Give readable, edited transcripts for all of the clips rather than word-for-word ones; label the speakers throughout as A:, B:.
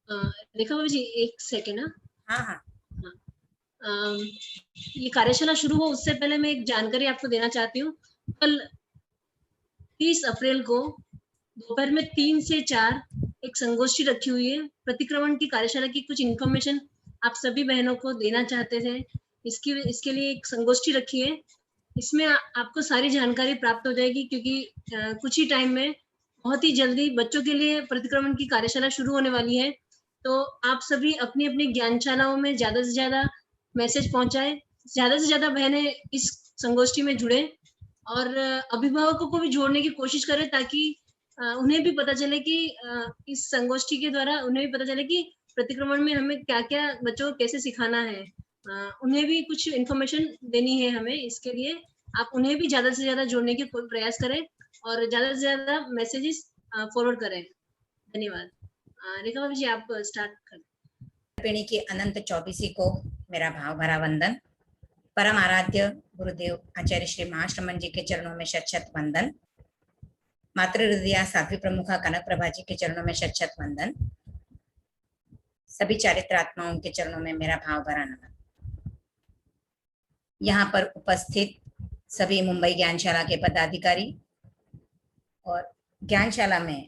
A: रेखा बाबू जी एक सेकेंड।
B: हाँ हाँ
A: ये कार्यशाला शुरू हो उससे पहले मैं एक जानकारी आपको देना चाहती हूँ। कल 30 अप्रैल को दोपहर में 3 से 4 एक संगोष्ठी रखी हुई है। प्रतिक्रमण की कार्यशाला की कुछ इन्फॉर्मेशन आप सभी बहनों को देना चाहते थे। इसके लिए एक संगोष्ठी रखी है। इसमें आपको सारी जानकारी प्राप्त हो जाएगी, क्योंकि कुछ ही टाइम में बहुत ही जल्दी बच्चों के लिए प्रतिक्रमण की कार्यशाला शुरू होने वाली है। तो आप सभी अपनी अपनी ज्ञानशालाओं में ज्यादा से ज्यादा मैसेज पहुंचाए, ज्यादा से ज्यादा बहनें इस संगोष्ठी में जुड़े और अभिभावकों को भी जोड़ने की कोशिश करें, ताकि उन्हें भी पता चले कि इस संगोष्ठी के द्वारा उन्हें भी पता चले कि प्रतिक्रमण में हमें क्या क्या बच्चों को कैसे सिखाना है। उन्हें भी कुछ इन्फॉर्मेशन देनी है हमें। इसके लिए आप उन्हें भी ज्यादा से ज्यादा जोड़ने की प्रयास करें और ज्यादा से ज्यादा मैसेजेस फॉरवर्ड करें। धन्यवाद। रेखा बाबू जी आप स्टार्ट करें।
B: पिणी की अनंत चौबीसी को मेरा भाव भरा वंदन। परम आराध्य गुरुदेव आचार्य श्री महाश्रमण जी के चरणों में शत शत वंदन। मातृ हृदया साध्वी प्रमुखा कनक प्रभा जी के चरणों में शत शत वंदन। सभी चारित्रात्माओं के चरणों में मेरा भाव भरा नमन। यहाँ पर उपस्थित सभी मुंबई ज्ञानशाला के पदाधिकारी और ज्ञानशाला में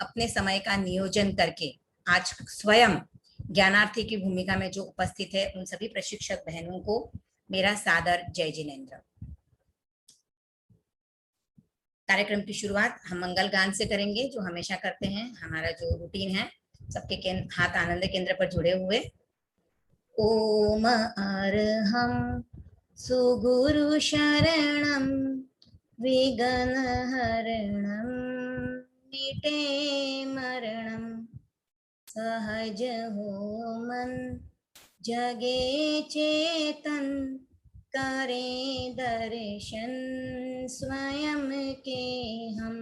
B: अपने समय का नियोजन करके आज स्वयं ज्ञानार्थी की भूमिका में जो उपस्थित है, उन सभी प्रशिक्षक बहनों को मेरा सादर जय जिनेन्द्र। कार्यक्रम की शुरुआत हम मंगल गान से करेंगे, जो हमेशा करते हैं, हमारा जो रूटीन है। सबके हाथ आनंद केंद्र पर जुड़े हुए। ओम अर्हं सुगुरु शरणं विघ्न हरणं मिटे मरणं सहज हो मन जगे चेतन करे दर्शन स्वयं के हम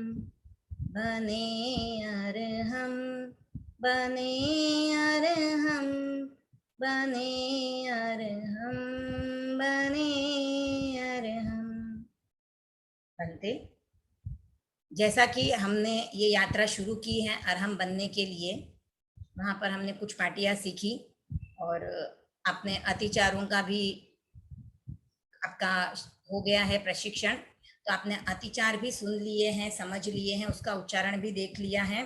B: बने अर्हं बने अर्हं बने अर्हं बने अर्हं। बनते जैसा कि हमने ये यात्रा शुरू की है अर्हम बनने के लिए, वहाँ पर हमने कुछ पाटियाँ सीखी और अपने अतिचारों का भी आपका हो गया है प्रशिक्षण। तो आपने अतिचार भी सुन लिए हैं, समझ लिए हैं, उसका उच्चारण भी देख लिया है।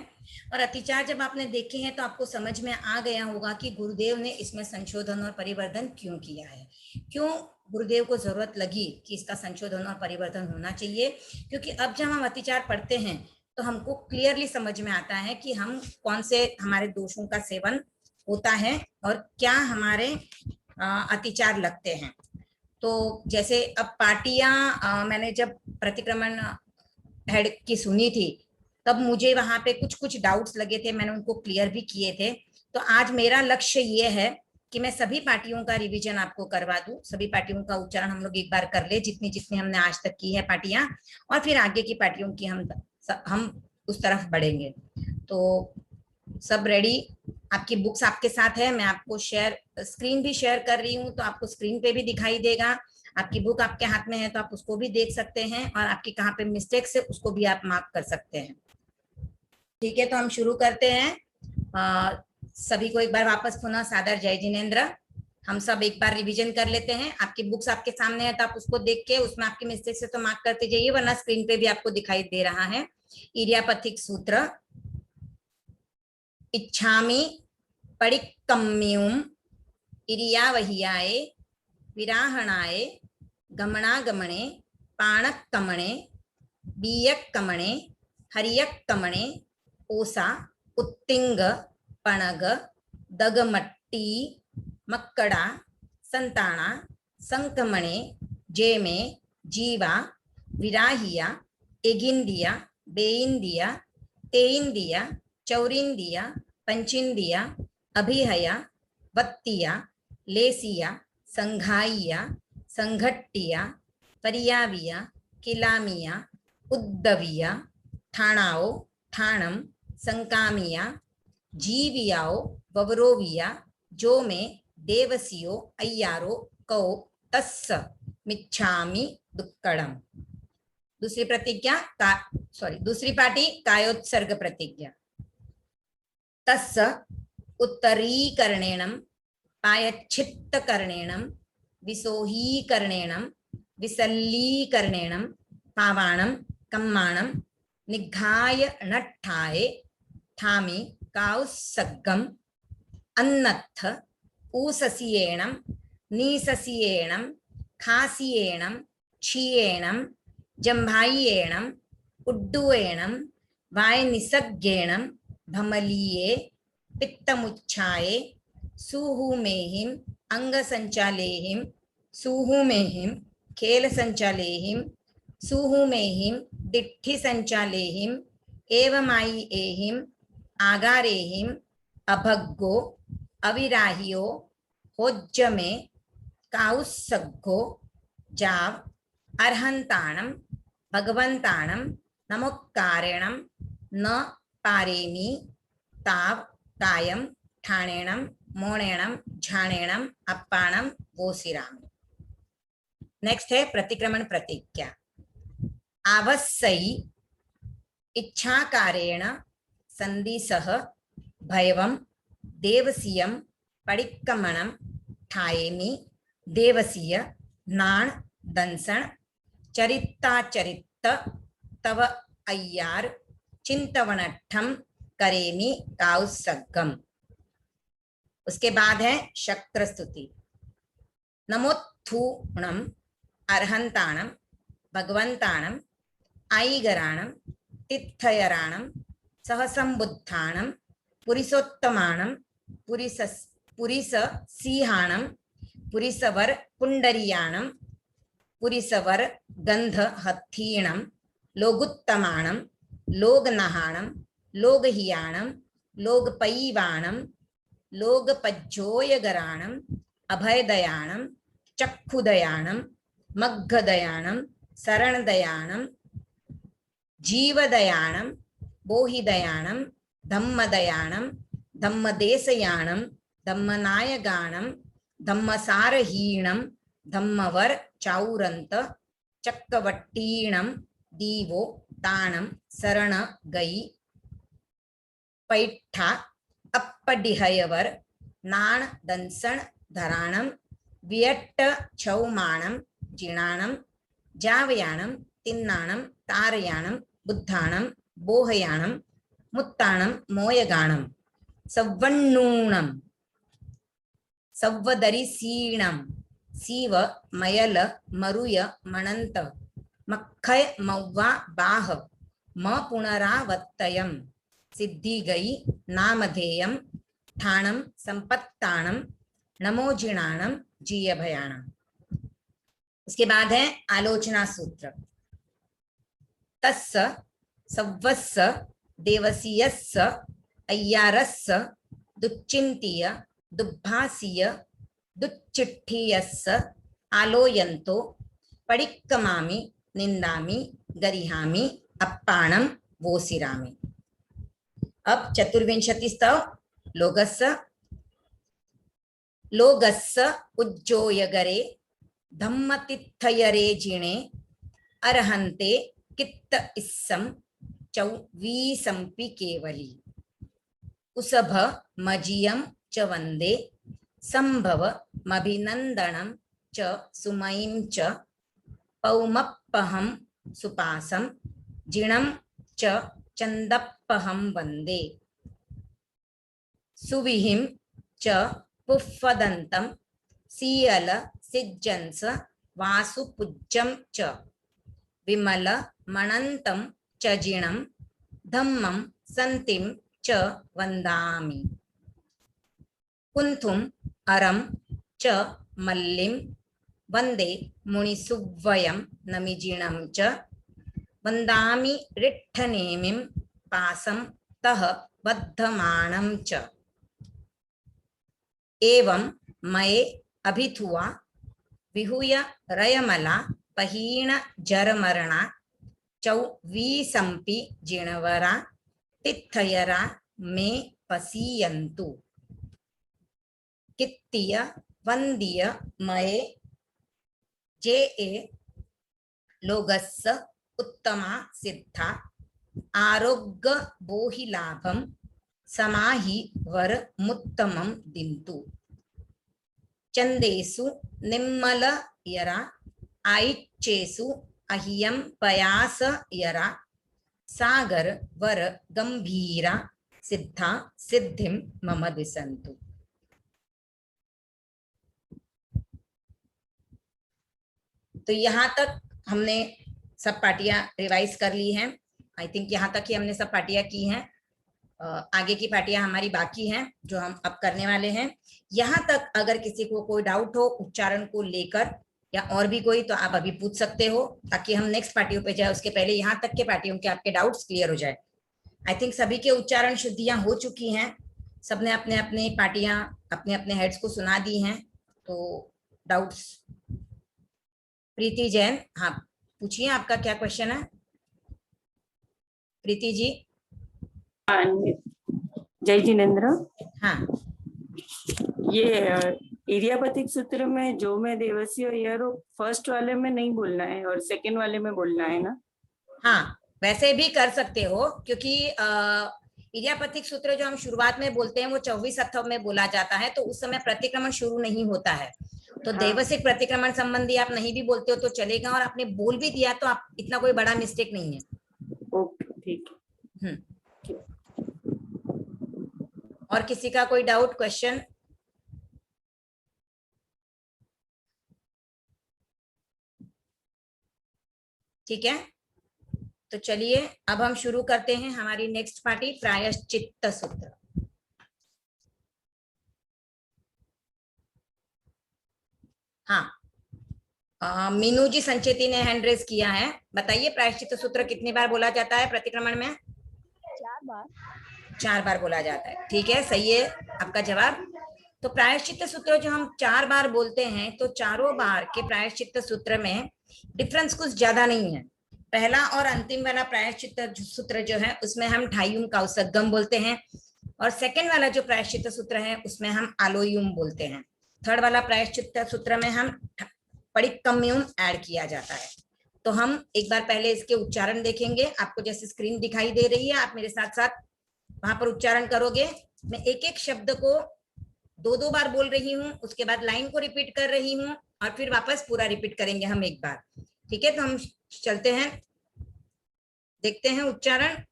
B: और अतिचार जब आपने देखे हैं तो आपको समझ में आ गया होगा कि गुरुदेव ने इसमें संशोधन और परिवर्तन क्यों किया है, क्यों गुरुदेव को जरूरत लगी कि इसका संशोधन और परिवर्तन होना चाहिए। क्योंकि अब जब हम अतिचार पढ़ते हैं तो हमको क्लियरली समझ में आता है कि हम कौन से हमारे दोषों का सेवन होता है और क्या हमारे अतिचार लगते हैं। तो जैसे अब पार्टियां मैंने जब प्रतिक्रमण हेड की सुनी थी तब मुझे वहां पे कुछ कुछ डाउट्स लगे थे, मैंने उनको क्लियर भी किए थे। तो आज मेरा लक्ष्य ये है कि मैं सभी पार्टियों का रिवीजन आपको करवा दूं, सभी पार्टियों का उच्चारण हम लोग एक बार कर ले, जितनी जितनी हमने आज तक की है पार्टियां, और फिर आगे की पार्टियों की हम उस तरफ बढ़ेंगे। तो सब रेडी, आपकी बुक्स आपके साथ है, मैं आपको स्क्रीन भी शेयर कर रही हूँ, तो आपको स्क्रीन पे भी दिखाई देगा। आपकी बुक आपके हाथ में है तो आप उसको भी देख सकते हैं और आपकी कहाँ पे मिस्टेक्स है उसको भी आप मार्क कर सकते हैं। ठीक है, तो हम शुरू करते हैं। सभी को एक बार वापस पुनः सादर जय जिनेन्द्र। हम सब एक बार रिवीजन कर लेते हैं। आपकी बुक्स आपके सामने है तो आप उसको देख के उसमें आपकी मिस्टेक्स है तो मार्क करते जाइए, वरना स्क्रीन पे भी आपको दिखाई दे रहा है। इडियापथिक सूत्र इच्छामि पडिक्कम्यूम इरियावहियाए विराहणाय गमनागमने पाणक्कमणे बीयक्कमणे हरियक्कमणे ओसा उत्तिंग पणग दगमट्टी मक्कड़ा संताना संकमणे जेमे जीवा विराहिया एगिंदिया बेइंदिया तेइंदिया चौरिंदिया पंचिंदिया अभिहया वत्तिया लेसिया संघाइया संघट्टिया परियाविया किलामिया उद्दविया ठाणाओ ठाणम संकामिया जीवियाओ ववरोविया जो में देवसियो अय्यारो कौ तस्स मिच्छामि दुक्कड़म। दूसरी प्रतिज्ञा दूसरी पार्टी कायोत्सर्ग प्रतिज्ञा। तस्स उत्तरीकरणेन पायच्छित्तकरणेन विसोहीकरणेन विसल्लीकरणेन पावाणं कम्माणं निघाय नट्ठाये ठामि काउसग्गम अन्नत्थ ऊससियेणं नीससियेणं खासियेणं क्षीयेणं जम्भायेणं उड्डुयेणं वायनिसग्गेणं भमलीये पित्तमुच्छाये सुहुमेहिं अंगसंचालेहिं सुहुमेहिं खेलसंचालेहिं सुहुमेहिं दिट्ठिसंचालेहिं एवमायिएहिं आगारेहिं अभग्गो अविराहियो होज्जमे काउसग्गो जाव अर्हंताणं भगवंताणं नमोक्कारेणं न पारेमि ताव कायं ठाणेणं मोणेणं झाणेणं अप्पाणं वोसिरामि। नेक्स्ट है प्रतिक्रमण प्रतिज्ञा। आवस्सई इच्छाकारेण संधिसह भयवं देवसीयं पडिक्कमणं ठायेमि देवसीय नाण दंसण चरिताचरित तव अय्यार चिंतवनठम करेमि काउसग्गम। उसके बाद है शक्त्र स्तुति। नमोत्थूणम अर्हंताणम भगवंताणम आईगराणम तिथयराणम सहसंबुद्धाणम पुरिसोत्तमाणम पुरिस सिंहाणम पुरिसवर पुंडरियाणम पुरिसवर गंध हत्थीणम लोगुत्तमाणम लोगनहाणम लोगहियाणम लोगपैवाणम लोगपज्जोयगराणम अभयदयाणम चक्षुदयाणम मग्गदयाणम शरणदयाणम जीवदयाणम बोहिदयाणम धम्मदयाणम धम्मदेशयाणम धम्मनायगाणम धम्मसारहीणम धम्मवर चाउरंत चक्रवट्टीणम दीवो ताणम शरण गई पैठा अप्पडिहयवर नाण दंसण धराणम वियट्ट छौमाणम जिणाणम जावयाणम तिन्नाणम तारयाणम बुद्धाणम बोहयाणम मुत्ताणम मोयगाणम सव्वण्णूणम सव्वदरिसीणम सीव मयल मरुय मणंत मक्खय मव्वा बाह म पुनरावत्तयम सिद्धि गई नामधेयम ठाणम संपत्ताणम नमोजिणाणम जीयभयाणम। उसके बाद है आलोचना सूत्र। तस्स सव्वस्स देवसीयस्स अय्यारस्स दुच्चिंतीय दुब्भासीय दुच्चिट्ठीयस्स आलोयंतो पडिक्कमामि निंदामि गरिहामि अप्पाणं वोसिरामि। अब चतुर्विंशति स्तव लोगस्स उज्जोयगरे धम्मतिथयरे जिणे अर्हन्ते कित्त इस्सं चौवीसंपि केवली उसभ मजियं च वन्दे संभव मभिनन्दनं च सुमयीं च पौमप्पहं सुपासं जिणं च चन्दप्पहं वन्दे सुविहिं च पुफ्फदन्तं सीयल सिज्जंस वासुपुज्जं च विमल मणन्तं च जिणं धम्मं सन्तिं च वन्दामि कुन्थुम् अरं च मल्लिं वन्दे मुनिसुव्वयं नमिजिणं च वन्दामि रिट्ठनेमिं पासं तः बद्धमानं च एवं मये अभिथुआ विहुय रयमला पहीण जरमरणा चौवीसंपि जिणवरा तिथयरा मे पसीयन्तु कित्तिय वंदिय मये जे ए लोगस्स उत्तमा सिद्धा आरोग्य बोहि लाभम समाहि वर मुत्तमं दिन्तु चंदेसु निम्मल यरा आइच्चेसु अह्यं पयास यरा सागर वर गंभीरा सिद्धा सिद्धिं मम दिसन्तु। तो यहाँ तक हमने सब पार्टियां रिवाइज कर ली हैं। आई थिंक यहाँ तक ही हमने सब पार्टियां की हैं। आगे की पार्टियां हमारी बाकी हैं जो हम अब करने वाले हैं। यहाँ तक अगर किसी को कोई डाउट हो उच्चारण को लेकर या और भी कोई, तो आप अभी पूछ सकते हो, ताकि हम नेक्स्ट पार्टियों पे जाए उसके पहले यहाँ तक के पार्टियों के आपके डाउट्स क्लियर हो जाए। आई थिंक सभी के उच्चारण शुद्धियां हो चुकी हैं। सबने अपने अपने पार्टियां अपने अपने हेड्स को सुना दी हैं। तो डाउट्स, प्रीति जैन, हाँ पूछिए, आपका क्या क्वेश्चन है प्रीति जी?
C: जय जिनेन्द्र।
B: हाँ,
C: ये इरियापतिक सूत्र में जो में देवस्य यारो फर्स्ट वाले में नहीं बोलना है और सेकंड वाले में बोलना है ना?
B: हाँ वैसे भी कर सकते हो, क्योंकि इरियापतिक सूत्र जो हम शुरुआत में बोलते हैं वो 24 अथर्व में बोला जाता है, तो उस समय प्रतिक्रमण शुरू नहीं होता है। तो देवसिक प्रतिक्रमण संबंधी आप नहीं भी बोलते हो तो चलेगा, और आपने बोल भी दिया तो आप इतना कोई बड़ा मिस्टेक नहीं है।
C: ओके ठीक है।
B: और किसी का कोई डाउट क्वेश्चन? ठीक है, तो चलिए अब हम शुरू करते हैं हमारी नेक्स्ट पार्टी, प्रायश्चित्त सूत्र। हाँ, मीनू जी संचेती ने हैंड रेज किया है। बताइए प्रायश्चित्त सूत्र कितनी बार बोला जाता है प्रतिक्रमण में?
D: 4 बार।
B: 4 बार बोला जाता है। ठीक है, सही है आपका जवाब। तो प्रायश्चित्त सूत्र जो हम 4 बार बोलते हैं, तो चारों बार के प्रायश्चित्त सूत्र में डिफरेंस कुछ ज्यादा नहीं है। पहला और अंतिम वाला प्रायश्चित्त सूत्र जो है उसमें हम ठायुम कौसगम बोलते हैं, और सेकंड वाला जो प्रायश्चित्त सूत्र है उसमें हम आलोयुम बोलते हैं। थर्ड वाला प्रायश्चित्त सूत्र में हम पडिक्कम्युम ऐड किया जाता है। तो हम एक बार पहले इसके उच्चारण देखेंगे। आपको जैसे स्क्रीन दिखाई दे रही है, आप मेरे साथ साथ वहां पर उच्चारण करोगे। मैं एक एक शब्द को 2-2 बार बोल रही हूँ, उसके बाद लाइन को रिपीट कर रही हूँ, और फिर वापस पूरा रिपीट करेंगे हम एक बार। ठीक है, तो हम चलते हैं, देखते हैं उच्चारण।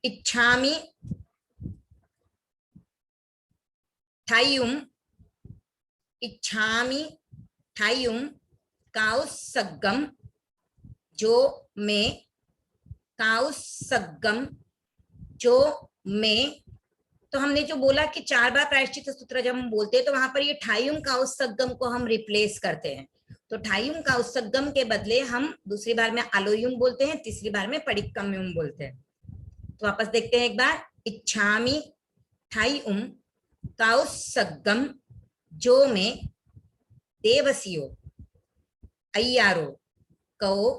B: इच्छामि ठायुम, इच्छामि ठायुम कौसगम, जो में कौसगम, जो में। तो हमने जो बोला कि 4 बार प्रायश्चित्त सूत्र जब हम बोलते हैं तो वहां पर ये ठायुम कौसगम को हम रिप्लेस करते हैं। तो ठायुम कौसगम के बदले हम दूसरी बार में आलोयुम बोलते हैं, तीसरी बार में पडिक्कम्युम बोलते हैं। तो वापस देखते हैं एक बार। इच्छामि ठायुम कौसगम, जो में देवसियो अय्यारो कौ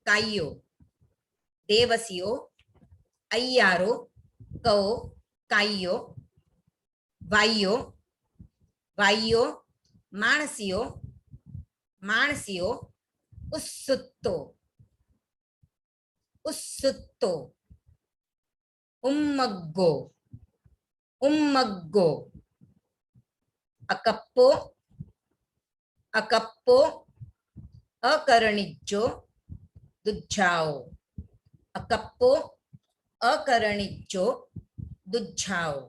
B: काइयो, देवसियो अय्यारो कौ काइयो, वाइयो वाइयो, मानसियो मानसियो, उत्सुत्तो उत्सुत्तो, उम्मग्गो उम्मग्गो, अकप्पो अकप्पो, अकरणिज्जो दुज्झाओ, अकप्पो अकरणिज्जो दुज्झाओ।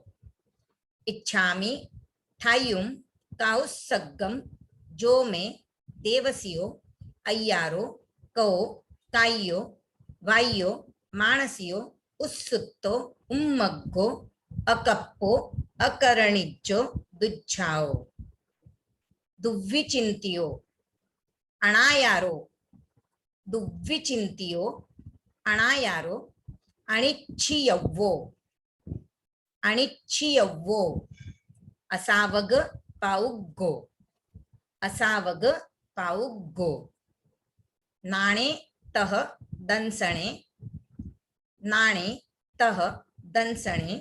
B: इच्छामि ठायुम कौसगम, जो में देवसियो अय्यारो कौ काइयो, वाइयो मानसियो, उत्सुत्तो, उम्मग्गो, अकप्पो अकरणिज्जो दुज्झाओ। दुव्विचिंतियो अणायारो, दुव्विचिंतियो अणायारो, अनिच्छियव्वो अनिच्छियव्वो, असावग पाउग्गो असावग पाउग्गो। नाणे तह दंसणे, नाणे तह दंसणे,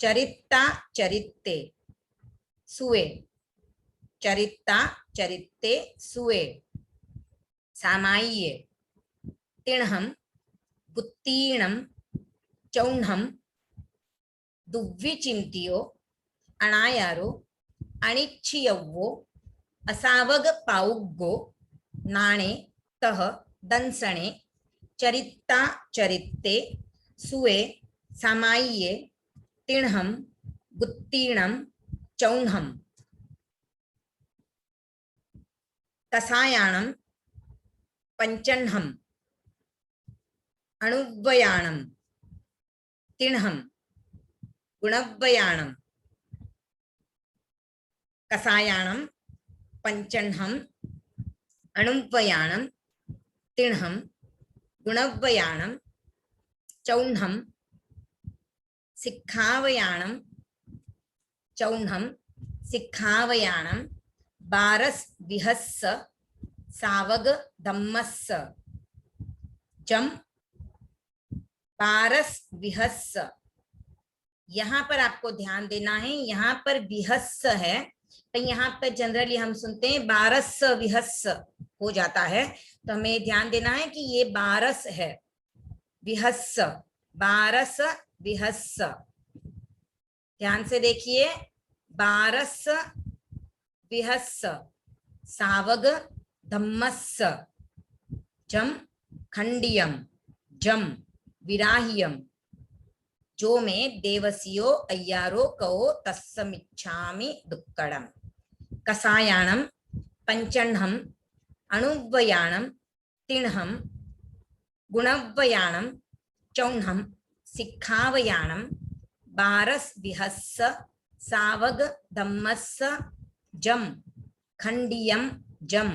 B: चरित्ता चरित्ते सुए, चरित्ता चरित्ते सुए। सामाय्ये तिणहम गुत्तीणम चौण्हम दुव्विचिंतियो अणायारो अनिच्छियव्वो असावग पाउग्गो नाणे तह दंसणे चरिता चरित्ते सुए सामाय्ये तिण्हम गुत्तीणम चौन्हम कसायाणम पंचन्हम अणुव्वयाणम तिण्हम गुणव्वयाणम कसायाणम पंचन्हम अणुव्वयाणम तिण्हम गुणव्वयाणम चौन्हम सिक्खावयाणम चौन्हम सिक्खावयाणम बारस विहस्स सावग धम्मस्स जम बारस विहस्स। यहाँ पर आपको ध्यान देना है, यहाँ पर विहस्स है, तो यहाँ पर जनरली हम सुनते हैं बारस विहस्स हो जाता है, तो हमें ध्यान देना है कि ये बारस है, विहस्स, बारस विहस्स। ध्यान से देखिए, बारस विहस्स सावग धम्मस्स जम खंडियम जम विराह्यम जो में देवसियो अय्यारो कहो तस्समिच्छामि दुक्कडम कसायाणम पंचन्हम अणुव्वयाणम तिण्हम गुणव्वयाणम चौन्हम सिक्खावयाणम बारस विहस्स सावग धम्मस्स जम खंडियम जम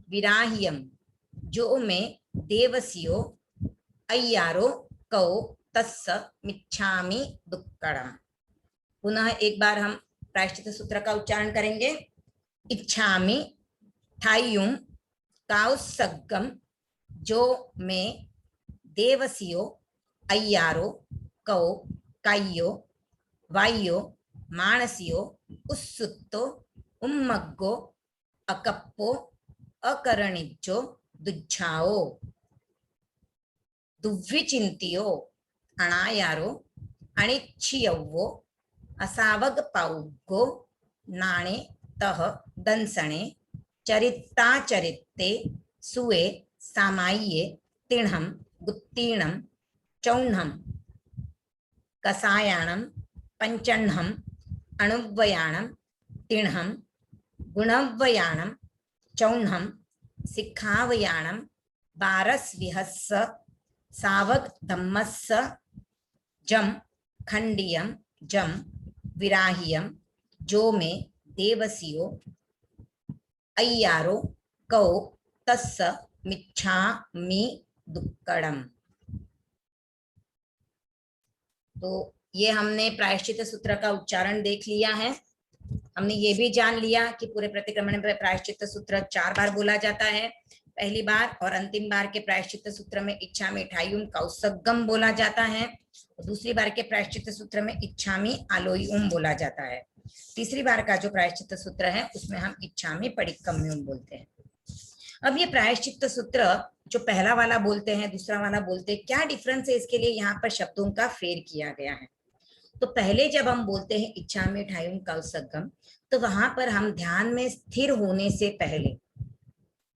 B: विराह्यम जो में देवसियो अय्यारो कहो तस्स मिच्छामि दुक्कडम। पुनः एक बार हम प्रायश्चित सूत्र का उच्चारण करेंगे। इच्छामि थायुम काउसग्गम जो में देवसियो अय्यारो कौ कायो वायो मानसियो उत्सुत्तो उम्मग्गो अकप्पो अकरणिज्जो दुच्छाओ दुव्विचिंतियो अणायारो अनिच्छियव्वो असावग पाउग्गो नाणे तह दंसणे चरिता चरित्ते सुए सामाय्ये तिण्हम गुत्तीणम चौन्हम कसायाणम पंचन्हम अणुव्वयाणम तिण्हम गुणव्वयाणम चौन्हम सिक्खावयाणम बारस विहस्स सावग धम्मस्स जम खंडियम जम विराह्यम जो में देवसियो अय्यारो कौ तस्स मिच्छामि दुक्कडम। तो ये हमने प्रायश्चित सूत्र का उच्चारण देख लिया है। हमने ये भी जान लिया कि पूरे प्रतिक्रमण में प्रायश्चित सूत्र 4 बार बोला जाता है। पहली बार और अंतिम बार के प्रायश्चित सूत्र में इच्छामि ठायुम कौसग्गम बोला जाता है, और दूसरी बार के प्रायश्चित सूत्र में इच्छामि आलोयुम बोला जाता है। तीसरी बार का जो प्रायश्चित सूत्र है उसमें हम इच्छामि पडिक्कम्युम बोलते हैं। अब ये प्रायश्चित सूत्र जो पहला वाला बोलते हैं, दूसरा वाला बोलते हैं, क्या डिफरेंस है इसके लिए यहाँ पर शब्दों का फेर किया गया है। तो पहले जब हम बोलते हैं इच्छामि ठायुम कौसग्गम, तो वहां पर हम ध्यान में स्थिर होने से पहले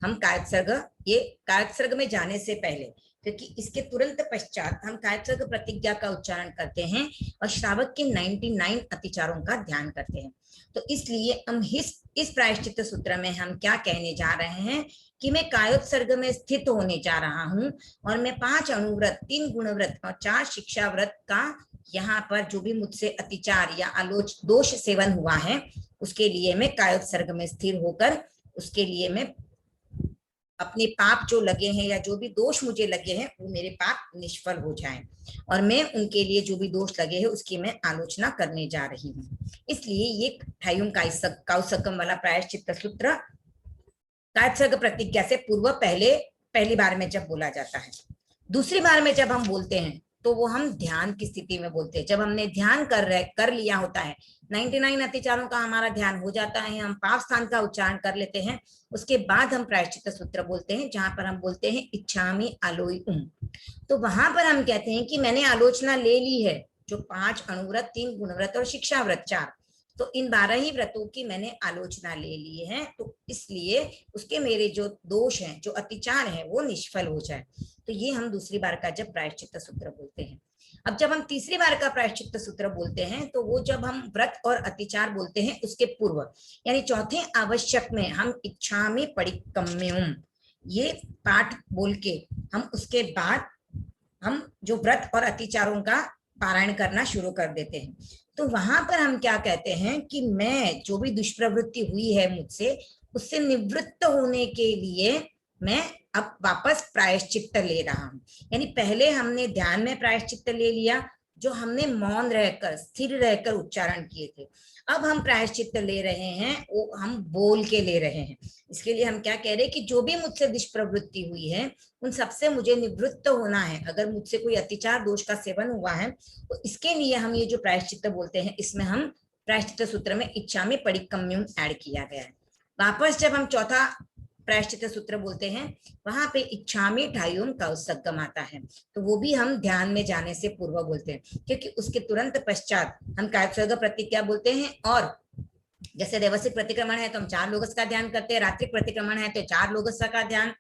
B: हम कायत्सर्ग, ये कायत्सर्ग में जाने से पहले, क्योंकि इसके तुरंत पश्चात हम कायत्सर्ग प्रतिज्ञा का उच्चारण करते हैं और श्रावक के 99 अतिचारों का ध्यान करते हैं। तो इसलिए हम इस प्रायश्चित सूत्र में हम क्या कहने जा रहे हैं कि मैं कायोत्सर्ग में स्थित होने जा रहा हूं और मैं 5 अणुव्रत, 3 गुणव्रत और 4 शिक्षा व्रत का यहाँ पर जो भी मुझसे अतिचार या आलोच दोष सेवन हुआ है उसके लिए मैं कायोत्सर्ग में स्थिर होकर उसके लिए मैं अपने पाप जो लगे हैं या जो भी दोष मुझे लगे हैं वो मेरे पाप निष्फल हो जाएं और मैं उनके लिए जो भी दोष लगे हैं उसकी मैं आलोचना करने जा रही हूँ। इसलिए ये ठायुम कौसग्गम वाला प्रायश्चित सूत्र कायत्सर्ग प्रतिज्ञा से पूर्व पहली बार में जब बोला जाता है। दूसरी बार में जब हम बोलते हैं तो वो हम ध्यान की स्थिति में बोलते हैं। जब हमने ध्यान कर लिया होता है, 99 अतिचारों का हमारा ध्यान हो जाता है, हम पाप स्थान का उच्चारण कर लेते हैं, उसके बाद हम प्रायश्चित सूत्र बोलते हैं जहां पर हम बोलते हैं इच्छामि आलोयुम। तो वहां पर हम कहते हैं कि मैंने आलोचना ले ली है, जो 5 अणुव्रत, 3 गुणव्रत और शिक्षा व्रत 4, तो इन 12 ही व्रतों की मैंने आलोचना ले ली है, तो इसलिए उसके मेरे जो दोष हैं, जो अतिचार हैं, वो निष्फल हो जाए। तो ये हम दूसरी बार का जब प्रायश्चित्त सूत्र बोलते हैं। अब जब हम तीसरी बार का प्रायश्चित्त सूत्र बोलते हैं, तो वो जब हम व्रत और अतिचार बोलते हैं उसके पूर्व, यानी चौथे आवश्यक में हम इच्छामि परिकम्यम, ये पाठ बोल के हम उसके बाद हम जो व्रत और अतिचारों का पारायण करना शुरू कर देते हैं। तो वहां पर हम क्या कहते हैं कि मैं जो भी दुष्प्रवृत्ति हुई है मुझसे, उससे निवृत्त होने के लिए मैं अब वापस प्रायश्चित्त ले रहा हूं। यानी पहले हमने ध्यान में प्रायश्चित्त ले लिया, जो हमने मौन रहकर, स्थिर रहकर उच्चारण किए थे। अब हम प्रायश्चित्त ले रहे हैं, वो हम बोल के ले रहे हैं। इसके लिए हम क्या कह रहे हैं कि जो भी मुझसे दुष्प्रवृत्ति हुई है, उन सबसे मुझे निवृत्त होना है। अगर मुझसे कोई अतिचार दोष का सेवन हुआ है, तो इसके लिए हम ये जो प्रायश्चित्त बोलते हैं, इसमें हम प्रायश्चित्त सूत्र में इच्छामि परिकम्यम ऐड किया गया है। वापस जब हम चौथा प्रायश्चित्त सूत्र बोलते हैं, वहां पे इच्छामि ठायुम कौसगम आता है, तो वो भी हम ध्यान में जाने से पूर्व बोलते हैं, क्योंकि उसके तुरंत पश्चात हम कायत्सर्ग प्रतिज्ञा बोलते हैं। और जैसे देवसिक प्रतिक्रमण है तो हम 4 लोगस का ध्यान करते हैं, रात्रिक प्रतिक्रमण है तो 4 लोगस का ध्यान,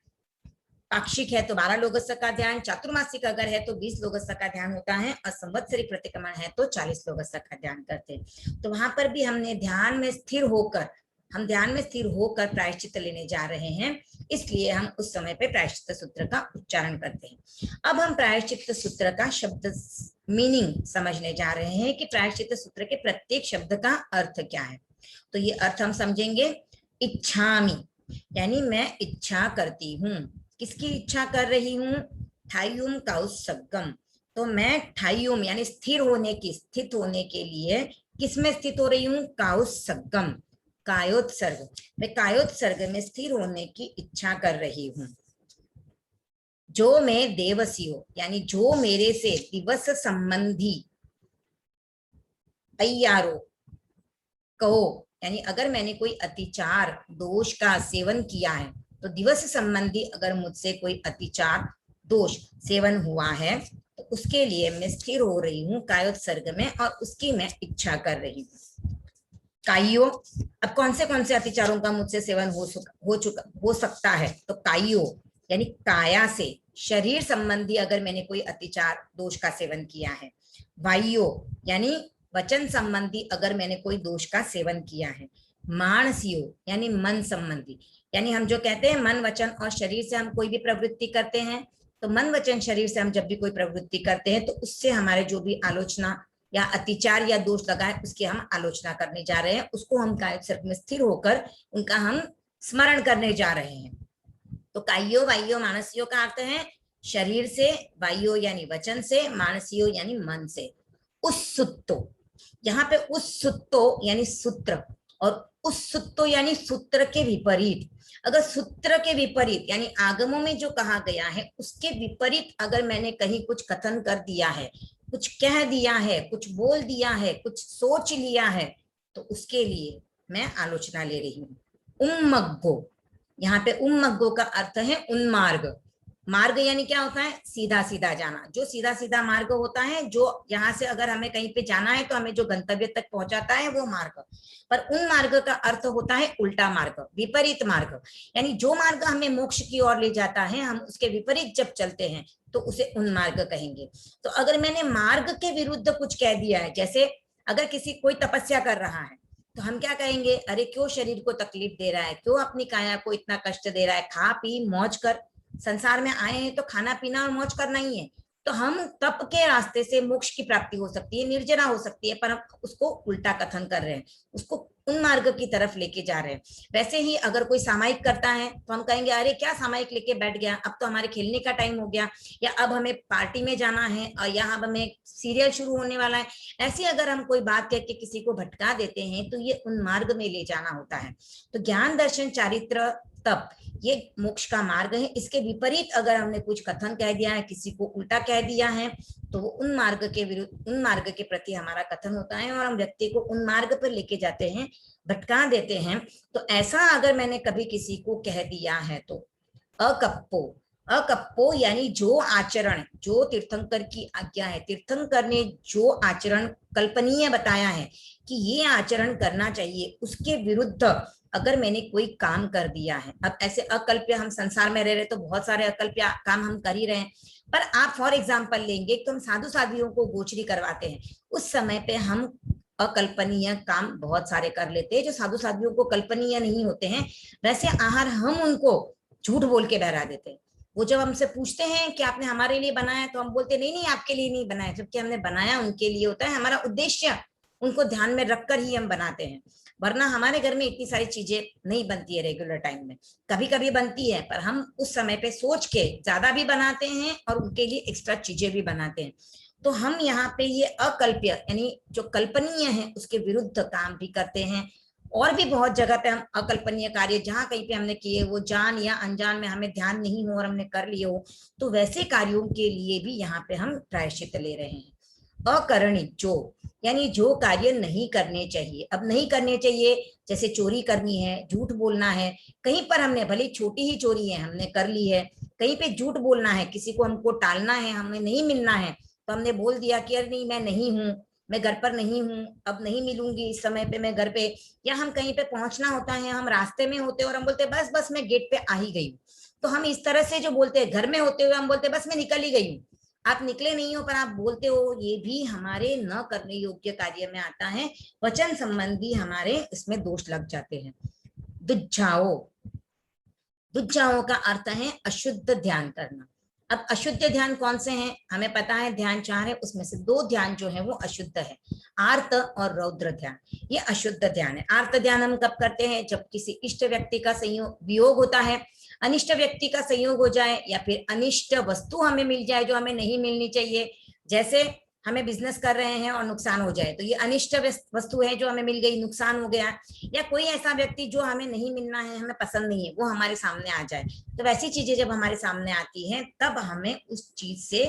B: पाक्षिक है तो 12 लोगस का ध्यान, चातुर्मासिक अगर है तो 20 लोगस का ध्यान होता है, और संवत्सरिक प्रतिक्रमण है तो 40 लोगस का ध्यान करते हैं। तो वहां पर भी हमने ध्यान में स्थिर होकर प्रायश्चित्त लेने जा रहे हैं, इसलिए हम उस समय पे प्रायश्चित्त सूत्र का उच्चारण करते हैं। अब हम प्रायश्चित्त सूत्र का शब्द मीनिंग समझने जा रहे हैं कि प्रायश्चित्त सूत्र के प्रत्येक शब्द का अर्थ क्या है। तो ये अर्थ हम समझेंगे। इच्छामि यानी मैं इच्छा करती हूँ। किसकी इच्छा कर रही हूँ? ठायुम कौसगम। तो मैं ठायुम यानी स्थित होने के लिए किसमें स्थित हो रही हूँ? कौसगम, कायोत्सर्ग। मैं कायोत्सर्ग में स्थिर होने की इच्छा कर रही हूँ। जो मैं देवसियो यानी जो मेरे से दिवस संबंधी अय्यारो कहो, यानी अगर मैंने कोई अतिचार दोष का सेवन किया है, तो दिवस संबंधी अगर मुझसे कोई अतिचार दोष सेवन हुआ है, तो उसके लिए मैं स्थिर हो रही हूँ कायोत्सर्ग में, और उसकी मैं इच्छा कर रही हूँ। काइयो, अब कौन से अतिचारों का मुझसे सेवन हो सकता है? तो काइयो यानी काया से, शरीर संबंधी अगर मैंने कोई अतिचार दोष का सेवन किया है। वाइयो यानी वचन संबंधी अगर मैंने कोई दोष का सेवन किया है। मानसियो यानी मन संबंधी, यानी हम जो कहते हैं मन वचन और शरीर से हम कोई भी प्रवृत्ति करते हैं, तो मन वचन शरीर से हम जब भी कोई प्रवृत्ति करते हैं, तो उससे हमारे जो भी आलोचना या अतिचार या दोष लगा है, उसकी हम आलोचना करने जा रहे हैं, उसको हम कायोत्सर्ग में स्थिर होकर उनका हम स्मरण करने जा रहे हैं। तो काइयो वाइयो मानसियो का अर्थ है शरीर से, वाइयो यानी वचन से, मानसियो यानी मन से। उत्सुत्तो, यहाँ पे उत्सुत्तो यानी सूत्र, और उत्सुत्तो यानी सूत्र के विपरीत। अगर सूत्र के विपरीत यानी आगमों में जो कहा गया है उसके विपरीत अगर मैंने कहीं कुछ कथन कर दिया है, कुछ कह दिया है, कुछ बोल दिया है, कुछ सोच लिया है, तो उसके लिए मैं आलोचना ले रही हूँ। उम्मग्गो, यहाँ पे उम्मग्गो का अर्थ है उन्मार्ग। मार्ग यानी क्या होता है? सीधा सीधा जाना। जो सीधा सीधा मार्ग होता है, जो यहाँ से अगर हमें कहीं पे जाना है तो हमें जो गंतव्य तक पहुंचाता है वो मार्ग। पर उन मार्ग का अर्थ होता है उल्टा मार्ग, विपरीत मार्ग। यानी जो मार्ग हमें मोक्ष की ओर ले जाता है, हम उसके विपरीत जब चलते हैं तो उसे उन मार्ग कहेंगे। तो अगर मैंने मार्ग के विरुद्ध कुछ कह दिया है, जैसे अगर किसी कोई तपस्या कर रहा है, तो हम क्या कहेंगे? अरे क्यों शरीर को तकलीफ दे रहा है, क्यों अपनी काया को इतना कष्ट दे रहा है, खा पी मौज कर। संसार में आए हैं तो खाना पीना और मौज करना ही है। तो हम तप के रास्ते से मोक्ष की प्राप्ति हो सकती है, निर्जरा हो सकती है, पर हम उसको उल्टा कथन कर रहे हैं, उसको उन मार्ग की तरफ लेके जा रहे हैं। वैसे ही अगर कोई सामायिक करता है तो हम कहेंगे अरे क्या सामायिक लेके बैठ गया, अब तो हमारे खेलने का टाइम हो गया, या अब हमें पार्टी में जाना है, और यहाँ अब हमें सीरियल शुरू होने वाला है। ऐसी अगर हम कोई बात कह के किसी को भटका देते हैं तो ये उन मार्ग में ले जाना होता है। तो ज्ञान दर्शन चारित्र तप ये मोक्ष का मार्ग है। इसके विपरीत अगर हमने कुछ कथन कह दिया है, किसी को उल्टा कह दिया है, तो वो उन मार्ग के विरुद्ध, उन मार्ग के प्रति हमारा कथन होता है, और हम व्यक्ति को उन मार्ग पर लेके जाते हैं, भटका देते हैं। तो ऐसा अगर मैंने कभी किसी को कह दिया है तो अकप्पो अकप्पो यानी जो आचरण, जो तीर्थंकर की आज्ञा है, तीर्थंकर ने जो आचरण कल्पनीय बताया है कि ये आचरण करना चाहिए, उसके विरुद्ध अगर मैंने कोई काम कर दिया है, अब ऐसे अकल्प्य, हम संसार में रह रहे तो बहुत सारे अकल्प्य काम हम कर ही रहे हैं, पर आप फॉर एग्जाम्पल लेंगे तो हम साधु साध्वियों को गोचरी करवाते हैं, उस समय पे हम अकल्पनीय काम बहुत सारे कर लेते हैं जो साधु साध्वियों को कल्पनीय नहीं होते हैं, वैसे आहार हम उनको झूठ बोल के बहरा देते हैं। वो जब हमसे पूछते हैं कि आपने हमारे लिए बनाया, तो हम बोलते नहीं नहीं आपके लिए नहीं बनाया, जबकि हमने बनाया उनके लिए होता है, हमारा उद्देश्य उनको ध्यान में रखकर ही हम बनाते हैं, वरना हमारे घर में इतनी सारी चीजें नहीं बनती है रेगुलर टाइम में, कभी कभी बनती है, पर हम उस समय पे सोच के ज्यादा भी बनाते हैं और उनके लिए एक्स्ट्रा चीजें भी बनाते हैं। तो हम यहाँ पे ये अकल्प्य यानी जो कल्पनीय है उसके विरुद्ध काम भी करते हैं, और भी बहुत जगह पे हम अकल्पनीय कार्य जहां कहीं पे हमने किए, वो जान या अनजान में हमें ध्यान नहीं हो और हमने कर लिए हो, तो वैसे कार्यों के लिए भी यहाँ पे हम प्रायश्चित ले रहे हैं। अकरणी जो यानी जो कार्य नहीं करने चाहिए, अब नहीं करने चाहिए, जैसे चोरी करनी है, झूठ बोलना है, कहीं पर हमने भले छोटी ही चोरी है हमने कर ली है, कहीं पे झूठ बोलना है, किसी को हमको टालना है, हमें नहीं मिलना है, तो हमने बोल दिया कि अरे नहीं मैं नहीं हूँ, मैं घर पर नहीं हूँ, अब नहीं मिलूंगी इस समय पे मैं घर पे, या हम कहीं पे पहुंचना होता है, हम रास्ते में होते और हम बोलते बस बस मैं गेट पे आ ही गई हूँ, तो हम इस तरह से जो बोलते हैं, घर में होते हुए हम बोलते बस मैं निकल ही गई हूँ, आप निकले नहीं हो पर आप बोलते हो, ये भी हमारे न करने योग्य कार्य में आता है, वचन संबंधी हमारे इसमें दोष लग जाते हैं। दुज्जाओ, दुज्जाओ का अर्थ है अशुद्ध ध्यान करना। अब अशुद्ध ध्यान कौन से हैं, हमें पता है ध्यान 4 है, उसमें से 2 ध्यान जो है वो अशुद्ध है, आर्त और रौद्र ध्यान, ये अशुद्ध ध्यान है। आर्त ध्यान हम कब करते हैं, जब किसी इष्ट व्यक्ति का संयोग वियोग होता है, अनिष्ट व्यक्ति का संयोग हो जाए, या फिर अनिष्ट वस्तु हमें मिल जाए जो हमें नहीं मिलनी चाहिए, जैसे हमें बिजनेस कर रहे हैं और नुकसान हो जाए, तो ये अनिष्ट वस्तु है जो हमें मिल गई, नुकसान हो गया, या कोई ऐसा व्यक्ति जो हमें नहीं मिलना है, हमें पसंद नहीं है, वो हमारे सामने आ जाए, तो वैसी चीजें जब हमारे सामने आती हैं तब हमें उस चीज से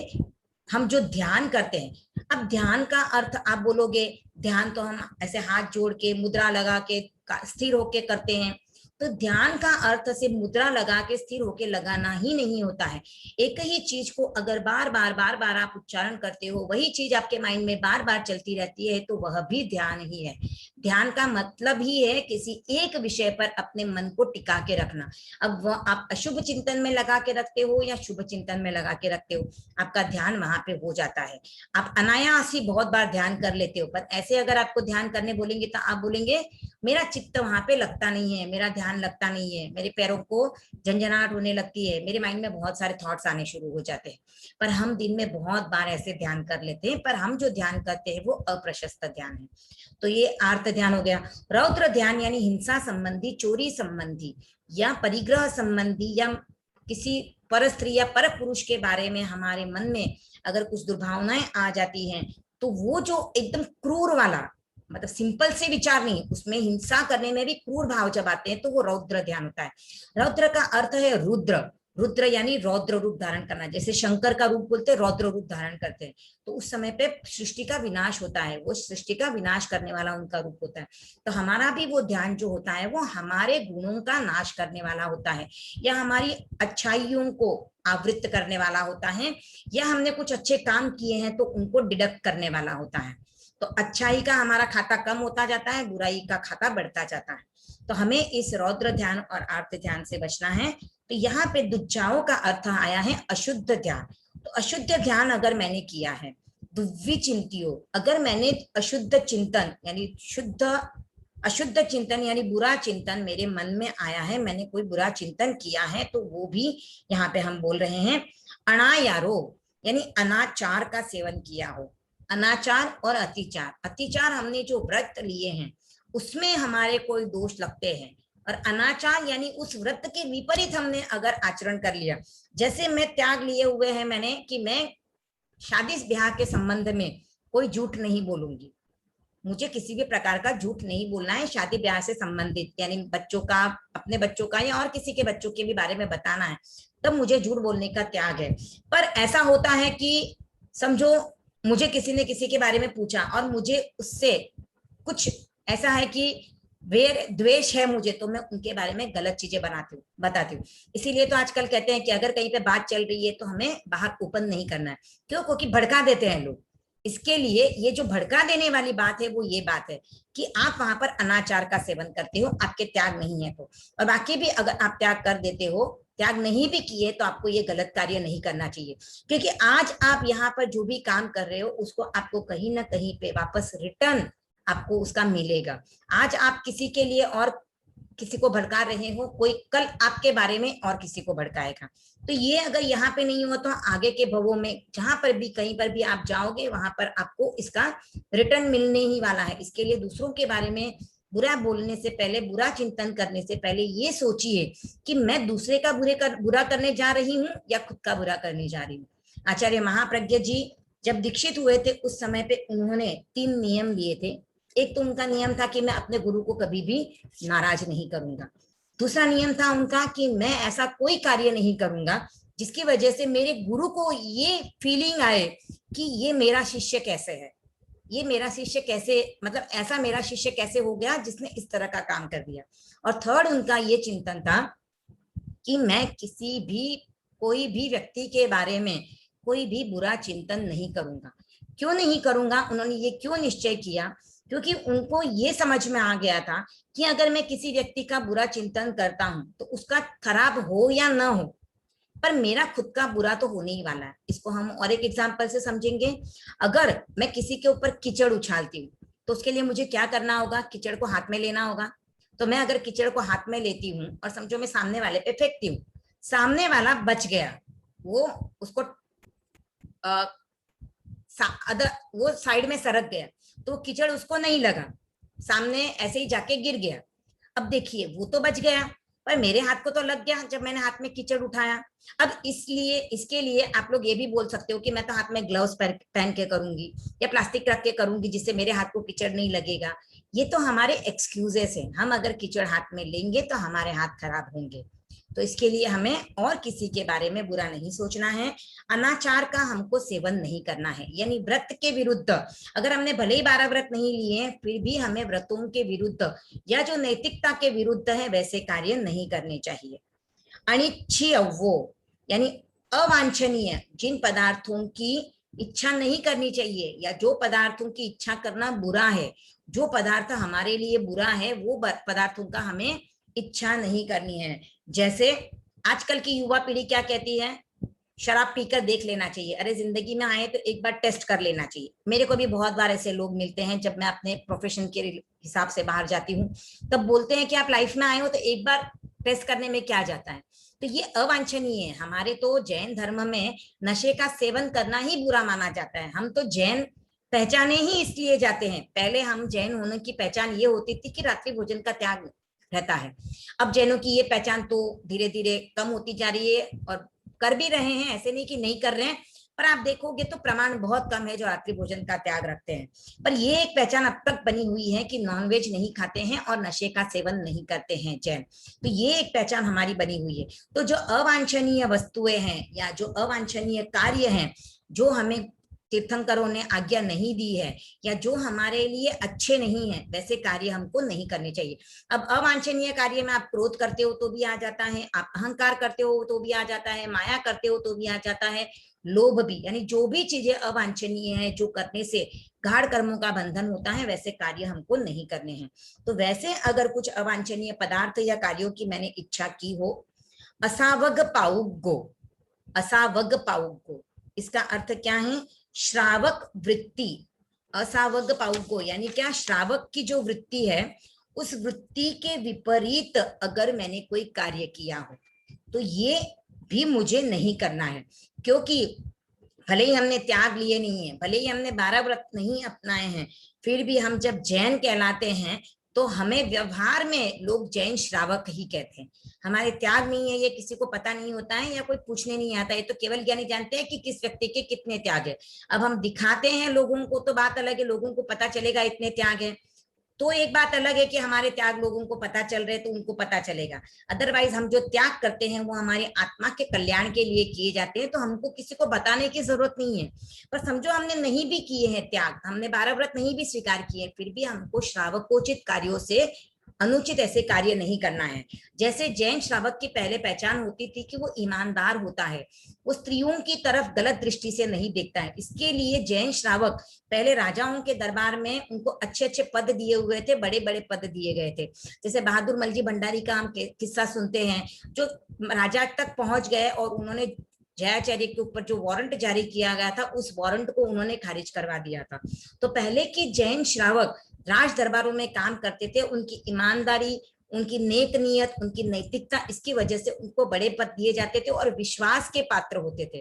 B: हम जो ध्यान करते हैं, अब ध्यान का अर्थ आप बोलोगे ध्यान तो हम ऐसे हाथ जोड़ के मुद्रा लगा के स्थिर होके करते हैं, तो ध्यान का अर्थ से मुद्रा लगा के स्थिर होके लगाना ही नहीं होता है। एक ही चीज को अगर बार बार आप उच्चारण करते हो, वही चीज आपके माइंड में बार बार चलती रहती है, तो वह भी ध्यान ही है। ध्यान का मतलब ही है किसी एक विषय पर अपने मन को टिका के रखना। अब वह आप अशुभ चिंतन में लगा के रखते हो या शुभ चिंतन में लगा के रखते हो, आपका ध्यान वहां पे हो जाता है। आप अनायास ही बहुत बार ध्यान कर लेते हो, पर ऐसे अगर आपको ध्यान करने बोलेंगे तो आप बोलेंगे मेरा चित्त वहां पे लगता नहीं है, मेरा ध्यान लगता नहीं है, मेरे पैरों को झंझनाहट होने लगती है, मेरे माइंड में बहुत सारे थॉट्स आने शुरू हो जाते हैं। पर हम दिन में बहुत बार ऐसे ध्यान कर लेते हैं, पर हम जो ध्यान करते हैं वो अप्रशस्त ध्यान है। तो ये आर्त ध्यान हो गया। रौद्र ध्यान यानी हिंसा संबंधी, चोरी संबंधी या परिग्रह संबंधी, या किसी पर स्त्री या पर पुरुष के बारे में हमारे मन में अगर कुछ दुर्भावनाएं आ जाती हैं, तो वो जो एकदम क्रूर वाला, मतलब सिंपल से विचार नहीं, उसमें हिंसा करने में भी क्रूर भाव जब आते हैं, तो वो रौद्र ध्यान होता है। रौद्र का अर्थ है रुद्र, रुद्र यानी रौद्र रूप धारण करना, जैसे शंकर का रूप बोलते हैं, रौद्र रूप धारण करते हैं, तो उस समय पे सृष्टि का विनाश होता है, वो सृष्टि का विनाश करने वाला उनका रूप होता है। तो हमारा भी वो ध्यान जो होता है वो हमारे गुणों का नाश करने वाला होता है, या हमारी अच्छाइयों को आवृत्त करने वाला होता है, या हमने कुछ अच्छे काम किए हैं तो उनको डिडक्ट करने वाला होता है। तो अच्छाई का हमारा खाता कम होता जाता है, बुराई का खाता बढ़ता जाता है। तो हमें इस रौद्र ध्यान और आर्त ध्यान से बचना है। तो यहाँ पे दुज्जाओं का अर्थ आया है अशुद्ध ध्यान। तो अशुद्ध ध्यान अगर मैंने किया है, दुर्विचिंतियो, अगर मैंने अशुद्ध चिंतन यानी अशुद्ध चिंतन यानी बुरा चिंतन मेरे मन में आया है, मैंने कोई बुरा चिंतन किया है, तो वो भी यहाँ पे हम बोल रहे हैं अनायारो यानी अनाचार का सेवन किया हो। अनाचार और अतिचार, अतिचार हमने जो व्रत लिए हैं उसमें हमारे कोई दोष लगते हैं, और अनाचार यानी उस व्रत के विपरीत हमने अगर आचरण कर लिया, जैसे मैं त्याग लिए हुए हैं मैंने कि मैं शादी ब्याह के संबंध में कोई झूठ नहीं बोलूंगी, मुझे किसी भी प्रकार का झूठ नहीं बोलना है शादी ब्याह से संबंधित, यानी बच्चों का, अपने बच्चों का या और किसी के बच्चों के भी बारे में बताना है, तब मुझे झूठ बोलने का त्याग है। पर ऐसा होता है कि समझो मुझे किसी ने किसी के बारे में पूछा और मुझे उससे कुछ ऐसा है कि द्वेष है मुझे, तो मैं उनके बारे में गलत चीजें बताती हूँ। इसीलिए तो आजकल कहते हैं कि अगर कहीं पे बात चल रही है तो हमें बाहर ओपन नहीं करना है। क्यों? क्योंकि भड़का देते हैं लोग। इसके लिए ये जो भड़का देने वाली बात है वो ये बात है कि आप वहां पर अनाचार का सेवन करते हो, आपके त्याग नहीं है तो। और बाकी भी अगर आप त्याग कर देते हो, त्याग नहीं भी किए, तो आपको ये गलत कार्य नहीं करना चाहिए। क्योंकि आज आप यहाँ पर जो भी काम कर रहे हो उसको आपको कहीं ना कहीं पे वापस रिटर्न आपको उसका मिलेगा। आज आप किसी के लिए और किसी को भड़का रहे हो, कोई कल आपके बारे में और किसी को भड़काएगा। तो ये अगर यहाँ पे नहीं हुआ तो आगे के भवों में जहां पर भी कहीं पर भी आप जाओगे वहां पर आपको इसका रिटर्न मिलने ही वाला है। इसके लिए दूसरों के बारे में बुरा बोलने से पहले, बुरा चिंतन करने से पहले ये सोचिए कि मैं दूसरे का बुरा करने जा रही हूँ या खुद का बुरा करने जा रही हूँ। आचार्य महाप्रज्ञ जी जब दीक्षित हुए थे उस समय पे उन्होंने 3 नियम लिए थे। एक तो उनका नियम था कि मैं अपने गुरु को कभी भी नाराज नहीं करूंगा। दूसरा नियम था उनका कि मैं ऐसा कोई कार्य नहीं करूंगा जिसकी वजह से मेरे गुरु को ये फीलिंग आए कि ये मेरा शिष्य कैसे है, ये मेरा शिष्य कैसे, मतलब ऐसा मेरा शिष्य कैसे हो गया जिसने इस तरह का काम कर दिया। और थर्ड उनका ये चिंतन था कि मैं किसी भी कोई भी व्यक्ति के बारे में कोई भी बुरा चिंतन नहीं करूंगा। क्यों नहीं करूंगा? उन्होंने ये क्यों निश्चय किया? क्योंकि उनको ये समझ में आ गया था कि अगर मैं किसी व्यक्ति का बुरा चिंतन करता हूं तो उसका खराब हो या ना हो, पर मेरा खुद का बुरा तो होने ही वाला है। इसको हम और एक एग्जांपल से समझेंगे। अगर मैं किसी के ऊपर कीचड़ उछालती हूँ तो उसके लिए मुझे क्या करना होगा? कीचड़ को हाथ में लेना होगा। तो मैं अगर कीचड़ को हाथ में लेती हूँ और समझो मैं सामने वाले पे फेंकती हूँ, सामने वाला बच गया, वो उसको वो साइड में सरक गया, तो कीचड़ उसको नहीं लगा, सामने ऐसे ही जाके गिर गया। अब देखिए वो तो बच गया, पर मेरे हाथ को तो लग गया जब मैंने हाथ में कीचड़ उठाया। अब इसलिए इसके लिए आप लोग ये भी बोल सकते हो कि मैं तो हाथ में ग्लव्स पहन के करूंगी या प्लास्टिक रख के करूंगी जिससे मेरे हाथ को कीचड़ नहीं लगेगा। ये तो हमारे एक्सक्यूजेस हैं। हम अगर कीचड़ हाथ में लेंगे तो हमारे हाथ खराब होंगे। तो इसके लिए हमें और किसी के बारे में बुरा नहीं सोचना है। अनाचार का हमको सेवन नहीं करना है, यानी व्रत के विरुद्ध। अगर हमने भले ही 12 व्रत नहीं लिए फिर भी हमें व्रतों के विरुद्ध या जो नैतिकता के विरुद्ध है वैसे कार्य नहीं करने चाहिए। अनिच्छीय वो यानी अवांछनीय जिन पदार्थों की इच्छा नहीं करनी चाहिए या जो पदार्थों की इच्छा करना बुरा है, जो पदार्थ हमारे लिए बुरा है वो पदार्थों का हमें इच्छा नहीं करनी है। जैसे आजकल की युवा पीढ़ी क्या कहती है? शराब पीकर देख लेना चाहिए। अरे जिंदगी में आए तो एक बार टेस्ट कर लेना चाहिए। मेरे को भी बहुत बार ऐसे लोग मिलते हैं जब मैं अपने प्रोफेशन के हिसाब से बाहर जाती हूँ, तब बोलते हैं कि आप लाइफ में आए हो तो एक बार टेस्ट करने में क्या जाता है। तो ये अवांछनीय है। हमारे तो जैन धर्म में नशे का सेवन करना ही बुरा माना जाता है। हम तो जैन पहचाने ही इसलिए जाते हैं। पहले हम जैन होने की पहचान ये होती थी कि रात्रि भोजन का त्याग रहता है। अब जैनों की ये पहचान तो धीरे धीरे कम होती जा रही है और कर भी रहे हैं, ऐसे नहीं कि नहीं कर रहे हैं, पर आप देखोगे तो प्रमाण बहुत कम है जो रात्रि भोजन का त्याग रखते हैं। पर ये एक पहचान अब तक बनी हुई है कि नॉनवेज नहीं खाते हैं और नशे का सेवन नहीं करते हैं जैन। तो ये एक पहचान हमारी बनी हुई है। तो जो अवांछनीय वस्तुएं हैं या जो अवांछनीय कार्य हैं जो हमें तीर्थंकरों ने आज्ञा नहीं दी है या जो हमारे लिए अच्छे नहीं है, वैसे कार्य हमको नहीं करने चाहिए। अब अवांछनीय कार्य में आप क्रोध करते हो तो भी आ जाता है, आप अहंकार करते हो तो भी आ जाता है, माया करते हो तो भी आ जाता है, लोभ भी, यानी जो भी चीजें अवांछनीय है जो करने से गाढ़ कर्मों का बंधन होता है वैसे कार्य हमको नहीं करने हैं। तो वैसे अगर कुछ अवांछनीय पदार्थ या कार्यों की मैंने इच्छा की हो, असावग पाउगो, असावग पाउगो इसका अर्थ क्या है? श्रावक वृत्ति। असावग पाउगो यानी क्या? श्रावक की जो वृत्ति है उस वृत्ति के विपरीत अगर मैंने कोई कार्य किया हो तो ये भी मुझे नहीं करना है। क्योंकि भले ही हमने त्याग लिए नहीं है, भले ही हमने 12 व्रत नहीं अपनाए हैं, फिर भी हम जब जैन कहलाते हैं तो हमें व्यवहार में लोग जैन श्रावक ही कहते हैं। हमारे त्याग नहीं है ये किसी को पता नहीं होता है या कोई पूछने नहीं आता है। तो केवल ज्ञानी जानते हैं कि किस व्यक्ति के कितने त्याग है। अब हम दिखाते हैं लोगों को तो बात अलग है, लोगों को पता चलेगा इतने त्याग है तो एक बात अलग है कि हमारे त्याग लोगों को पता चल रहे तो उनको पता चलेगा। अदरवाइज हम जो त्याग करते हैं वो हमारे आत्मा के कल्याण के लिए किए जाते हैं, तो हमको किसी को बताने की जरूरत नहीं है। पर समझो हमने नहीं भी किए हैं त्याग, हमने 12 व्रत नहीं भी स्वीकार किए, फिर भी हमको श्रावकोचित कार्यों से अनुचित ऐसे कार्य नहीं करना है। जैसे जैन श्रावक की पहले पहचान होती थी कि वो ईमानदार होता है, वो स्त्रियों की तरफ गलत दृष्टि से नहीं देखता है। इसके लिए जैन श्रावक पहले राजाओं के दरबार में उनको अच्छे अच्छे पद दिए हुए थे, बड़े बड़े पद दिए गए थे। जैसे बहादुर मलजी भंडारी का हम किस्सा सुनते हैं, जो राजा तक पहुंच गए और उन्होंने जयाचार्य के ऊपर जो वारंट जारी किया गया था, उस वारंट को उन्होंने खारिज करवा दिया था। तो पहले के जैन श्रावक राज दरबारों में काम करते थे, उनकी ईमानदारी, उनकी नेक नियत, उनकी नैतिकता, इसकी वजह से उनको बड़े पद दिए जाते थे और विश्वास के पात्र होते थे।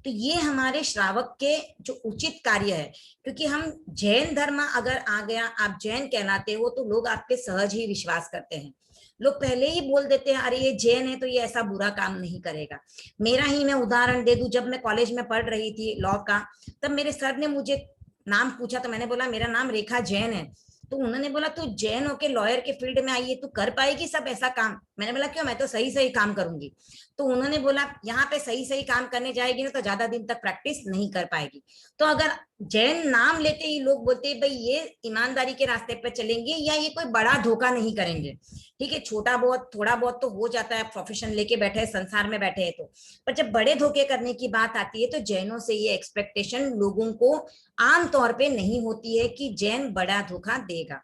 B: तो ये हमारे श्रावक के जो उचित कार्य है, क्योंकि हम जैन धर्म अगर आ गया, आप जैन कहलाते हो, तो लोग आप पे सहज ही विश्वास करते हैं। लोग पहले ही बोल देते हैं अरे ये जैन है तो ये ऐसा बुरा काम नहीं करेगा। मेरा ही मैं उदाहरण दे दूं, जब मैं कॉलेज में पढ़ रही थी लॉ का, तब मेरे सर ने मुझे नाम पूछा, तो मैंने बोला मेरा नाम रेखा जैन है। तो उन्होंने बोला तू जैन होके लॉयर के फील्ड में आई है, तू कर पाएगी सब ऐसा काम? मैंने बोला क्यों, मैं तो सही सही काम करूंगी। तो उन्होंने बोला यहाँ पे सही सही काम करने जाएगी ना तो ज्यादा दिन तक प्रैक्टिस नहीं कर पाएगी। तो अगर जैन नाम लेते ही लोग बोलते हैं भाई ये ईमानदारी के रास्ते पर चलेंगे या ये कोई बड़ा धोखा नहीं करेंगे। ठीक है, छोटा बहुत थोड़ा बहुत तो हो जाता है, प्रोफेशन लेके बैठे हैं, संसार में बैठे हैं तो, पर जब बड़े धोखे करने की बात आती है तो जैनों से ये एक्सपेक्टेशन लोगों को आमतौर पे नहीं होती है कि जैन बड़ा धोखा देगा।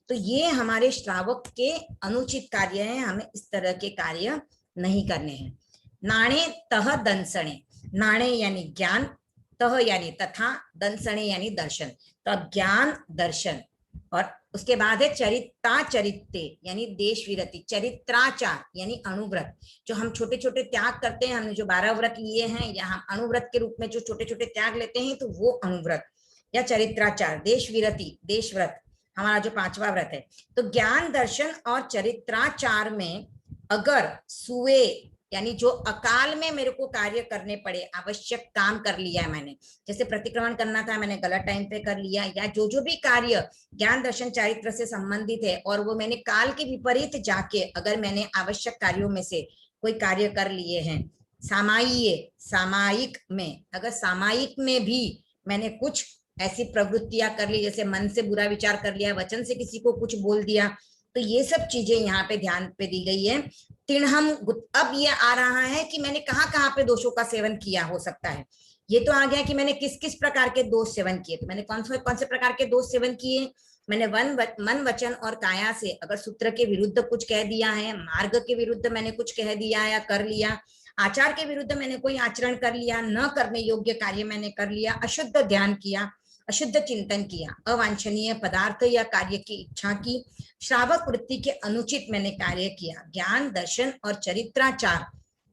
B: तो ये हमारे श्रावक के अनुचित कार्य हैं, हमें इस तरह के कार्य नहीं करने हैं। नाणे तह दंसणे, नाणे यानी ज्ञान, तह यानी तथा, दंसणे यानी दर्शन। तो अब ज्ञान दर्शन, और उसके बाद है चरिता चरित्ते यानी देश विरति, चरित्राचार यानी अनुव्रत, जो हम छोटे छोटे त्याग करते हैं, हमने जो 12 व्रत लिए हैं या हम अनुव्रत के रूप में जो छोटे छोटे त्याग लेते हैं, तो वो अनुव्रत या चरित्राचार। देश विरति, देश व्रत हमारा जो 5वां व्रत है। तो ज्ञान दर्शन और चरित्राचार में अगर सुए यानी जो अकाल में मेरे को कार्य करने पड़े, आवश्यक काम कर लिया है मैंने, जैसे प्रतिक्रमण करना था मैंने गलत टाइम पे कर लिया, या जो भी कार्य ज्ञान दर्शन चारित्र से संबंधित है और वो मैंने काल के विपरीत जाके अगर मैंने आवश्यक कार्यों में से कोई कार्य कर लिए हैं, सामायिक में, अगर सामायिक में भी मैंने कुछ ऐसी प्रवृत्तियां कर ली, जैसे मन से बुरा विचार कर लिया, वचन से किसी को कुछ बोल दिया, तो ये सब चीजें यहाँ पे ध्यान पे दी गई है। तिणहम, अब ये आ रहा है कि मैंने कहाँ कहाँ पे दोषों का सेवन किया हो सकता है। ये तो आ गया कि मैंने किस किस प्रकार के दोष सेवन किए, तो मैंने कौन से प्रकार के दोष सेवन किए। मैंने मन वचन और काया से अगर सूत्र के विरुद्ध कुछ कह दिया है, मार्ग के विरुद्ध मैंने कुछ कह दिया या कर लिया, आचार के विरुद्ध मैंने कोई आचरण कर लिया, न करने योग्य कार्य मैंने कर लिया, अशुद्ध ध्यान किया, अशुद्ध चिंतन किया, अवांछनीय पदार्थ या कार्य की इच्छा की, श्रावक वृत्ति के अनुचित मैंने कार्य किया, ज्ञान दर्शन और चरित्राचार,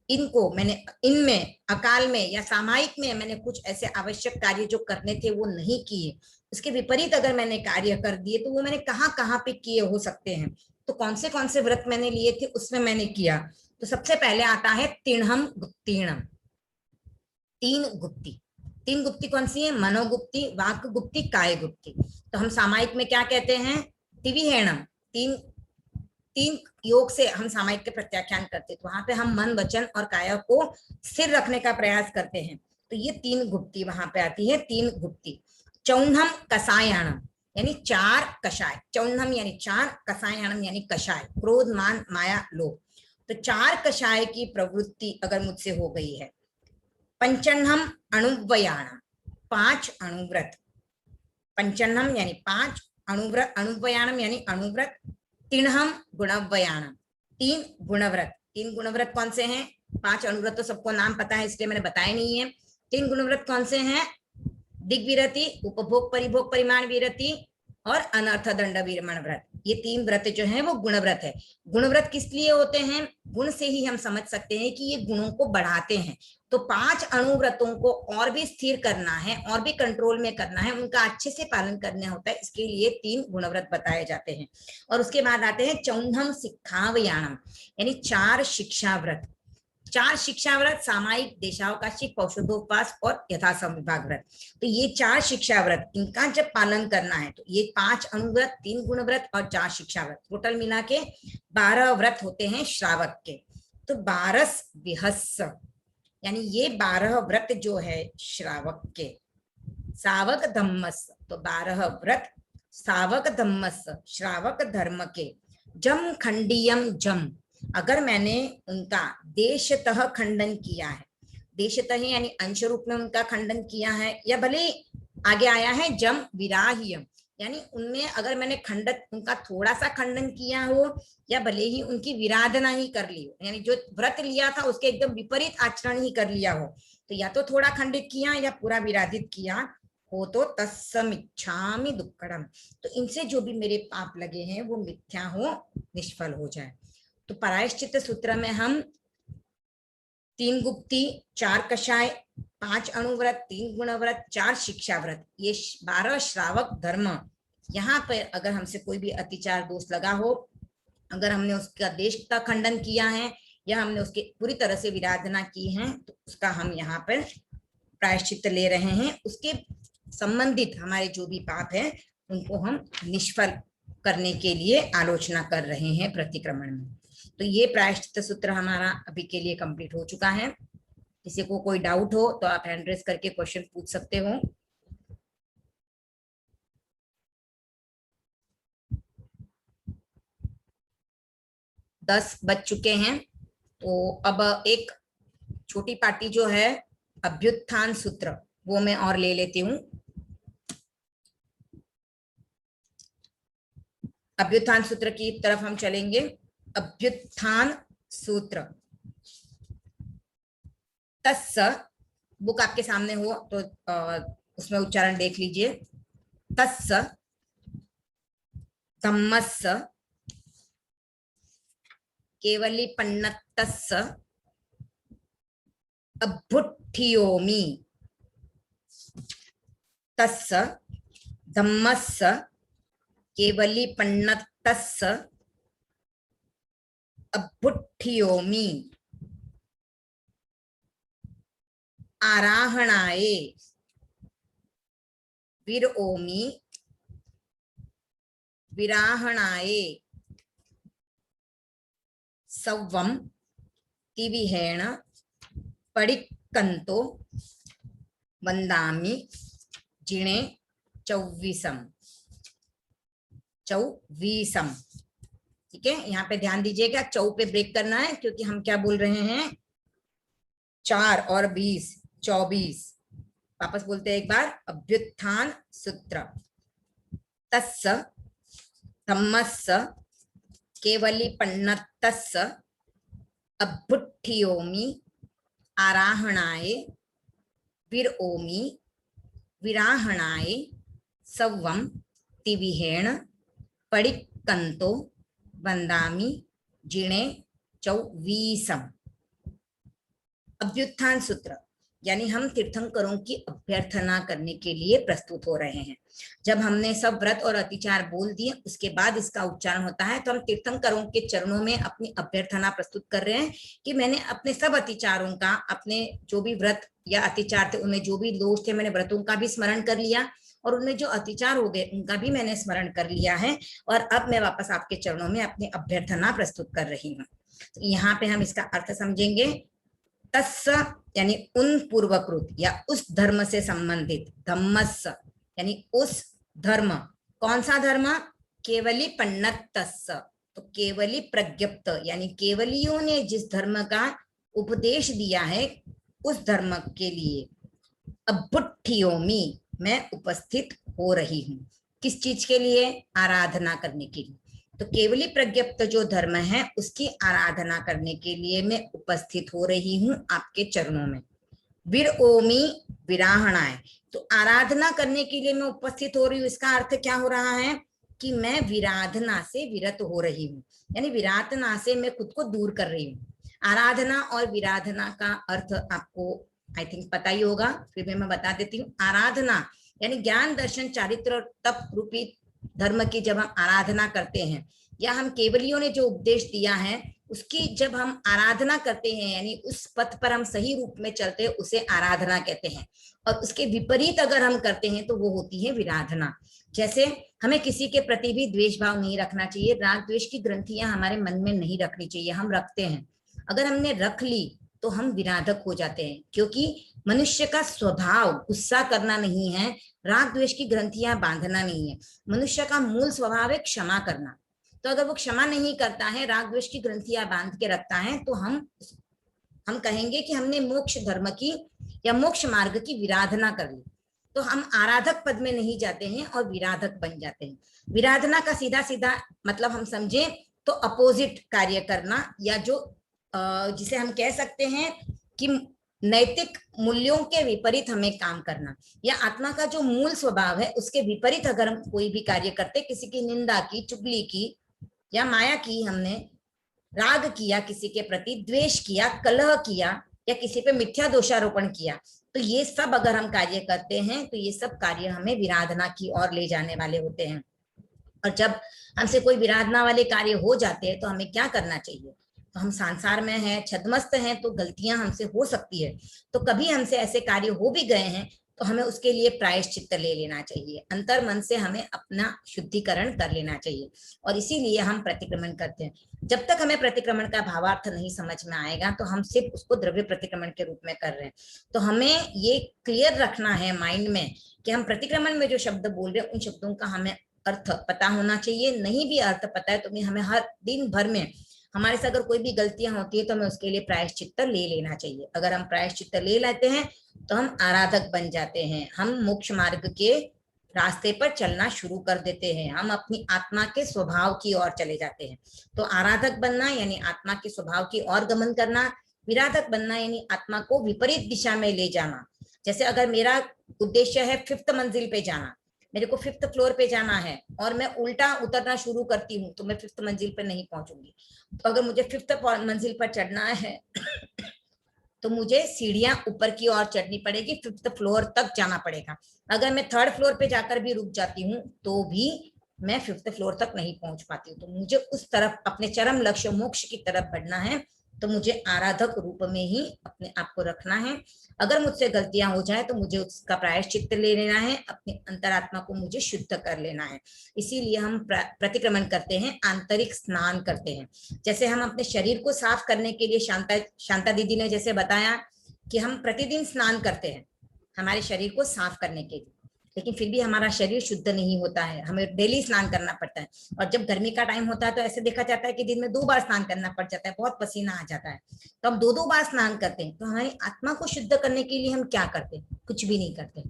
B: इनको मैंने, इनमें अकाल में या सामायिक में मैंने कुछ ऐसे आवश्यक कार्य जो करने थे वो नहीं किए, उसके विपरीत अगर मैंने कार्य कर दिए तो वो मैंने कहाँ कहाँ पे किए हो सकते हैं। तो कौन से व्रत मैंने लिए थे उसमें मैंने किया। तो सबसे पहले आता है तिणहम गुप्तीणम, तीन गुप्ती कौन सी है? मनोगुप्ती, वाक गुप्ती, काय गुप्ती। तो हम सामायिक में क्या कहते हैं? तिविहेणम, तीन योग से हम सामायिक के प्रत्याख्यान करते, तो वहां पे हम मन वचन और काया को स्थिर रखने का प्रयास करते हैं। तो ये 3 गुप्ती वहां पे आती है, 3 गुप्ती। चौन्हम कसायाणम यानी 4 कषाय, चौन्हम यानी 4, कसायाणम यानी कषाय, क्रोध मान माया लोभ। तो 4 कषाय की प्रवृत्ति अगर मुझसे हो गई है। पंचन्हम अणुव्ययाणम, 5 अणुव्रत, पंचन्हम यानी 5 अणुव्रत, अणुव्ययाणम यानी अणुव्रत, तिणहम गुणव्ययाणम, 3 गुणव्रत। 3 गुणव्रत कौन से हैं? 5 अणुव्रत तो सबको नाम पता है इसलिए मैंने बताया नहीं है। 3 गुणव्रत कौन से हैं? दिग्विरति, उपभोग परिभोग परिमाण विरति और अनर्थ दंड विरमण व्रत। ये 3 व्रत जो है वो गुणव्रत है। गुणव्रत किस लिए होते हैं? गुण से ही हम समझ सकते हैं कि ये गुणों को बढ़ाते हैं। तो 5 अणुव्रतों को और भी स्थिर करना है, और भी कंट्रोल में करना है, उनका अच्छे से पालन करना होता है, इसके लिए 3 गुणव्रत बताए जाते हैं। और उसके बाद आते हैं चौन्हम शिक्षावयाणम यानी 4 शिक्षा व्रत। 4 शिक्षा व्रत सामायिक, देशावकाशिक, पौषधोपवास और यथासम विभाग व्रत। तो ये 4 शिक्षा व्रत, इनका जब पालन करना है तो ये 5 अणुव्रत, 3 गुणव्रत और 4 शिक्षा व्रत, टोटल मिला के 12 व्रत होते हैं श्रावक के। तो 12 विहस्स यानी ये 12 व्रत जो है श्रावक के, सावक धम्मस, तो 12 व्रत सावक धम्मस श्रावक धर्म के जम खंडियम जम, अगर मैंने उनका देशतः खंडन किया है, देशतः यानी अंश रूप में उनका खंडन किया है, या भले आगे आया है जम विराह्यम, यानी उनमें अगर मैंने खंडन उनका थोड़ा सा खंडन किया हो, या भले ही उनकी विराधना ही कर ली हो, यानी जो व्रत लिया था उसके एकदम विपरीत आचरण ही कर लिया हो, तो या तो थोड़ा खंडित किया या पूरा विराधित किया हो, तो तत्समिच्छामि दुक्कड़म, तो इनसे जो भी मेरे पाप लगे हैं वो मिथ्या हो, निष्फल हो जाए। तो प्रायश्चित सूत्र में हम 3 गुप्ती, 4 कषाय, 5 अणुव्रत, 3 गुणव्रत, 4 शिक्षा व्रत, ये 12 श्रावक धर्म, यहाँ पर अगर हमसे कोई भी अतिचार दोष लगा हो, अगर हमने उसका देश का खंडन किया है या हमने उसके पूरी तरह से विराधना की है, तो उसका हम यहाँ पर प्रायश्चित ले रहे हैं। उसके संबंधित हमारे जो भी पाप है उनको हम निष्फल करने के लिए आलोचना कर रहे हैं प्रतिक्रमण में। तो ये प्रायश्चित सूत्र हमारा अभी के लिए कंप्लीट हो चुका है। किसी को कोई डाउट हो तो आप हैंड रेज करके क्वेश्चन पूछ सकते हो। दस बज चुके हैं, तो अब एक छोटी पार्टी जो है अभ्युत्थान सूत्र, वो मैं और ले लेती हूँ। अभ्युत्थान सूत्र की तरफ हम चलेंगे। अभ्युत्थान सूत्र, तस्स, बुक आपके सामने हो तो उसमें उच्चारण देख लीजिए। तस्स धम्मस्स केवली पन्नतस्स अभ्युत्थियोमि, तस्स धम्मस्स केवली पन्नतस्स अभ्युत्थियोमि, आराहणाय विरओमि, विराहणाय सव्वम तिविहेण पडिक्कन्तो वंदामि जिणे चौवीसम, चौवीसम। ठीक है, यहाँ पे ध्यान दीजिएगा, चौ पे ब्रेक करना है क्योंकि हम क्या बोल रहे हैं, 4 और 20 24। वापस बोलते हैं एक बार। अभ्युत्थान सूत्र, तस्स धम्मस्स केवली पन्नतस्स अभ्युत्थियोमि, आराहणाय विरओमि, विराहणाय सव्वम तिविहेण पडिक्कन्तो वंदामि जिणे चौवीसम। अभ्युत्थान सूत्र यानी हम तीर्थंकरों की अभ्यर्थना करने के लिए प्रस्तुत हो रहे हैं। जब हमने सब व्रत और अतिचार बोल दिए उसके बाद इसका उच्चारण होता है, तो हम तीर्थंकरों के चरणों में अपनी अभ्यर्थना प्रस्तुत कर रहे हैं कि मैंने अपने सब अतिचारों का, अपने जो भी व्रत या अतिचार थे उनमें जो भी दोष थे, मैंने व्रतों का भी स्मरण कर लिया और उनमें जो अतिचार हो गए उनका भी मैंने स्मरण कर लिया है, और अब मैं वापस आपके चरणों में अपनी अभ्यर्थना प्रस्तुत कर रही हूँ। तो यहाँ पे हम इसका अर्थ समझेंगे। तस्स यानी उन पूर्वकृत या उस धर्म से संबंधित, धम्मस्स यानी उस धर्म, कौन सा धर्म, केवली पन्नतस्स, तो केवली प्रज्ञप्त यानी केवलियों ने जिस धर्म का उपदेश दिया है उस धर्म के लिए अभ्युत्थियोमि मैं उपस्थित हो रही हूँ। किस चीज के लिए, आराधना करने के लिए। तो केवली प्रज्ञप्त जो धर्म है उसकी आराधना करने के लिए मैं उपस्थित हो रही हूँ आपके चरणों में। विरओमि विराहणाय, तो आराधना करने के लिए मैं उपस्थित हो रही हूँ, इसका अर्थ क्या हो रहा है कि मैं विराधना से विरत हो रही हूँ, यानी विराधना से मैं खुद को दूर कर रही हूँ। आराधना और विराधना का अर्थ आपको आई थिंक पता ही होगा, फिर भी मैं बता देती हूँ। आराधना यानी ज्ञान दर्शन चारित्र और तप रूपी धर्म की जब हम आराधना करते हैं या हम केवलियों ने जो उपदेश दिया है उसकी जब हम आराधना करते हैं, यानी उस पथ पर हम सही रूप में चलते हैं, उसे आराधना कहते हैं। और उसके विपरीत अगर हम करते हैं तो वो होती है विराधना। जैसे हमें किसी के प्रति भी द्वेष भाव नहीं रखना चाहिए, राग द्वेष की ग्रंथियां हमारे मन में नहीं रखनी चाहिए, हम रखते हैं। अगर हमने रख ली तो हम विराधक हो जाते हैं, क्योंकि मनुष्य का स्वभाव गुस्सा करना नहीं है, राग द्वेष की ग्रंथियां बांधना नहीं है। मनुष्य का मूल स्वभाव है क्षमा करना। तो अगर वो क्षमा नहीं करता है, राग द्वेष की ग्रंथियां बांध के रखता है, तो हम कहेंगे कि हमने मोक्ष धर्म की या मोक्ष मार्ग की विराधना कर ली। तो हम आराधक पद में नहीं जाते हैं और विराधक बन जाते हैं। विराधना का सीधा सीधा मतलब हम समझे तो अपोजिट कार्य करना, या जो जिसे हम कह सकते हैं कि नैतिक मूल्यों के विपरीत हमें काम करना, या आत्मा का जो मूल स्वभाव है उसके विपरीत अगर हम कोई भी कार्य करते, किसी की निंदा की, चुगली की या माया की, हमने राग किया, किसी के प्रति द्वेष किया, कलह किया, या किसी पे मिथ्या दोषारोपण किया, तो ये सब अगर हम कार्य करते हैं तो ये सब कार्य हमें विराधना की ओर ले जाने वाले होते हैं। और जब हमसे कोई विराधना वाले कार्य हो जाते हैं तो हमें क्या करना चाहिए? तो हम संसार में हैं, छद्मस्त हैं, तो गलतियां हमसे हो सकती है। तो कभी हमसे ऐसे कार्य हो भी गए हैं तो हमें उसके लिए प्रायश्चित्त ले लेना चाहिए, अंतर मन से हमें अपना शुद्धिकरण कर लेना चाहिए, और इसीलिए हम प्रतिक्रमण करते हैं। जब तक हमें प्रतिक्रमण का भावार्थ नहीं समझ में आएगा तो हम सिर्फ उसको द्रव्य प्रतिक्रमण के रूप में कर रहे हैं। तो हमें ये क्लियर रखना है माइंड में कि हम प्रतिक्रमण में जो शब्द बोल रहे हैं उन शब्दों का हमें अर्थ पता होना चाहिए। नहीं भी अर्थ पता है तो भी हमें हर दिन भर में हमारे से अगर कोई भी गलतियां होती है तो हमें उसके लिए प्रायश्चित्त ले लेना चाहिए। अगर हम प्रायश्चित्त ले लेते हैं तो हम आराधक बन जाते हैं, हम मोक्ष मार्ग के रास्ते पर चलना शुरू कर देते हैं, हम अपनी आत्मा के स्वभाव की ओर चले जाते हैं। तो आराधक बनना यानी आत्मा के स्वभाव की ओर गमन करना, विराधक बनना यानी आत्मा को विपरीत दिशा में ले जाना। जैसे अगर मेरा उद्देश्य है 5th मंजिल पे जाना, मेरे को 5th फ्लोर पे जाना है और मैं उल्टा उतरना शुरू करती हूँ तो मैं 5th मंजिल पे नहीं पहुंचूंगी। तो अगर मुझे 5th मंजिल पर चढ़ना है तो मुझे सीढ़ियां ऊपर की ओर चढ़नी पड़ेगी, 5th फ्लोर तक जाना पड़ेगा। अगर मैं 3rd फ्लोर पे जाकर भी रुक जाती हूँ तो भी मैं 5th फ्लोर तक नहीं पहुंच पाती हूँ। तो मुझे उस तरफ अपने चरम लक्ष्य मोक्ष की तरफ बढ़ना है, तो मुझे आराधक रूप में ही अपने आप को रखना है। अगर मुझसे गलतियां हो जाए तो मुझे उसका प्रायश्चित्त ले लेना है, अपनी अंतरात्मा को मुझे शुद्ध कर लेना है। इसीलिए हम प्रतिक्रमण करते हैं, आंतरिक स्नान करते हैं। जैसे हम अपने शरीर को साफ करने के लिए, शांता दीदी ने जैसे बताया कि हम प्रतिदिन स्नान करते हैं हमारे शरीर को साफ करने के लिए, लेकिन फिर भी हमारा शरीर शुद्ध नहीं होता है, हमें डेली स्नान करना पड़ता है। और जब गर्मी का टाइम होता है तो ऐसे देखा जाता है कि दिन में 2 बार स्नान करना पड़ जाता है, बहुत पसीना आ जाता है, तो हम 2-2 बार स्नान करते हैं। तो हमारी आत्मा को शुद्ध करने के लिए हम क्या करते हैं? कुछ भी नहीं करते।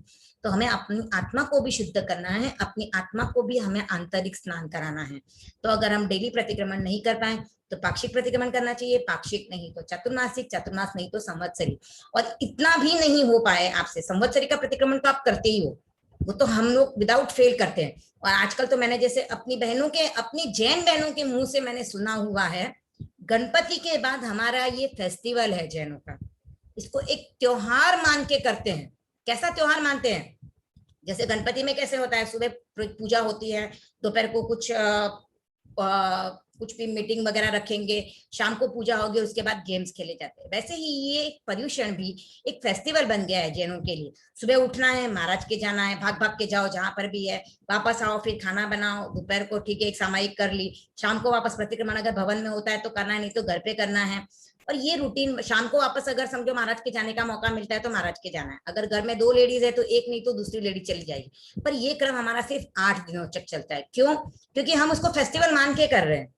B: तो हमें अपनी आत्मा को भी शुद्ध करना है, अपनी आत्मा को भी हमें आंतरिक स्नान कराना है। तो अगर हम डेली प्रतिक्रमण नहीं कर पाए तो पाक्षिक प्रतिक्रमण करना चाहिए, पाक्षिक नहीं तो चतुर्मासिक, चतुर्मास नहीं तो संवत्सरी। और इतना भी नहीं हो पाए आपसे, संवत्सरी का प्रतिक्रमण तो आप करते ही हो, वो तो हम लोग विदाउट फेल करते हैं। और आजकल तो मैंने जैसे अपनी बहनों के, अपनी जैन बहनों के मुंह से मैंने सुना हुआ है, गणपति के बाद हमारा ये फेस्टिवल है जैनों का, इसको एक त्योहार मान के करते हैं। कैसा त्योहार मानते हैं? जैसे गणपति में कैसे होता है, सुबह पूजा होती है, दोपहर को कुछ भी मीटिंग वगैरह रखेंगे, शाम को पूजा होगी, उसके बाद गेम्स खेले जाते हैं। वैसे ही ये पर्यूषण भी एक फेस्टिवल बन गया है जैनों के लिए। सुबह उठना है, महाराज के जाना है, भाग भाग के जाओ जहां पर भी है, वापस आओ, फिर खाना बनाओ, दोपहर को ठीक है एक सामायिक कर ली, शाम को वापस प्रतिक्रमण अगर भवन में होता है तो करना है, नहीं तो घर पे करना है। और ये रूटीन, शाम को वापस अगर समझो महाराज के जाने का मौका मिलता है तो महाराज के जाना है। अगर घर में 2 लेडीज है तो एक नहीं तो दूसरी लेडी चली जाएगी। पर ये क्रम हमारा सिर्फ 8 दिनों तक चलता है। क्यों? क्योंकि हम उसको फेस्टिवल मान के कर रहे हैं।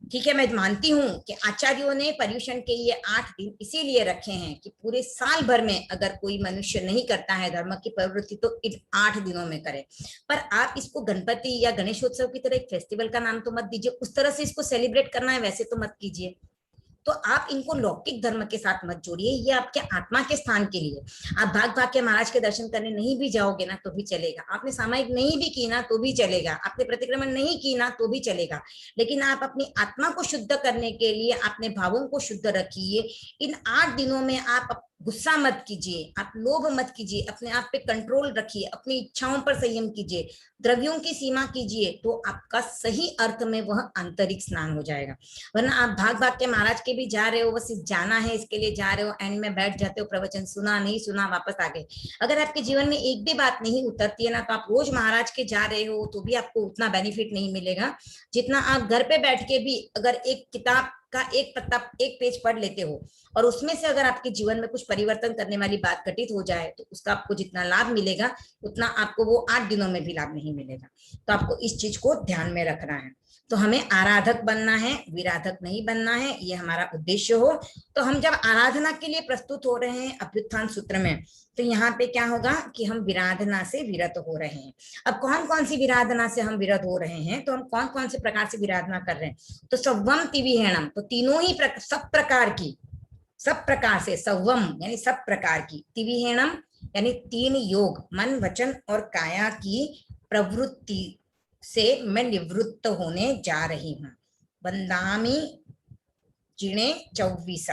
B: ठीक है, मैं मानती हूँ कि आचार्यों ने पर्यूषण के ये 8 दिन इसीलिए रखे हैं कि पूरे साल भर में अगर कोई मनुष्य नहीं करता है धर्म की प्रवृत्ति तो इन 8 दिनों में करे। पर आप इसको गणपति या गणेशोत्सव की तरह एक फेस्टिवल का नाम तो मत दीजिए, उस तरह से इसको सेलिब्रेट करना है वैसे तो मत कीजिए। तो आप इनको लौकिक धर्म के साथ मत जोड़िए, ये आपके आत्मा के स्थान के लिए। आप भाग भाग के महाराज के दर्शन करने नहीं भी जाओगे ना तो भी चलेगा, आपने सामायिक नहीं भी की ना तो भी चलेगा, आपने प्रतिक्रमण नहीं की ना तो भी चलेगा, लेकिन आप अपनी आत्मा को शुद्ध करने के लिए अपने भावों को शुद्ध रखिए। इन 8 दिनों में आप गुस्सा मत कीजिए, आप लोभ मत कीजिए, अपने आप पे कंट्रोल रखिए, अपनी इच्छाओं पर संयम कीजिए, द्रव्यों की सीमा कीजिए, तो आपका सही अर्थ में वह आंतरिक स्नान हो जाएगा। वरना आप भाग भाग के महाराज के भी जा रहे हो, बस जाना है इसके लिए जा रहे हो, एंड में बैठ जाते हो, प्रवचन सुना नहीं सुना वापस आ गए। अगर आपके जीवन में एक भी बात नहीं उतरती है ना, तो आप रोज महाराज के जा रहे हो तो भी आपको उतना बेनिफिट नहीं मिलेगा जितना आप घर पे बैठ के भी अगर एक किताब का एक पत्ता, एक पेज पढ़ लेते हो और उसमें से अगर आपके जीवन में कुछ परिवर्तन करने वाली बात घटित हो जाए तो उसका आपको जितना लाभ मिलेगा उतना आपको वो 8 दिनों में भी लाभ नहीं मिलेगा। तो आपको इस चीज को ध्यान में रखना है। तो हमें आराधक बनना है, विराधक नहीं बनना है, ये हमारा उद्देश्य हो। तो हम जब आराधना के लिए प्रस्तुत हो रहे हैं अभ्युत्थान सूत्र में, तो यहाँ पे क्या होगा कि हम विराधना से विरत हो रहे हैं। अब कौन कौन सी विराधना से हम विरत हो रहे हैं, तो हम कौन कौन से प्रकार से विराधना कर रहे हैं, तो सव्वम तिविहेणम, तो तीनों ही सब प्रकार की, सब प्रकार से, सव्वम यानी सब प्रकार की, तिविहेणम यानी 3 योग, मन वचन और काया की प्रवृत्ति से मैं निवृत्त होने जा रही हूँ। वंदामी जिणे 24,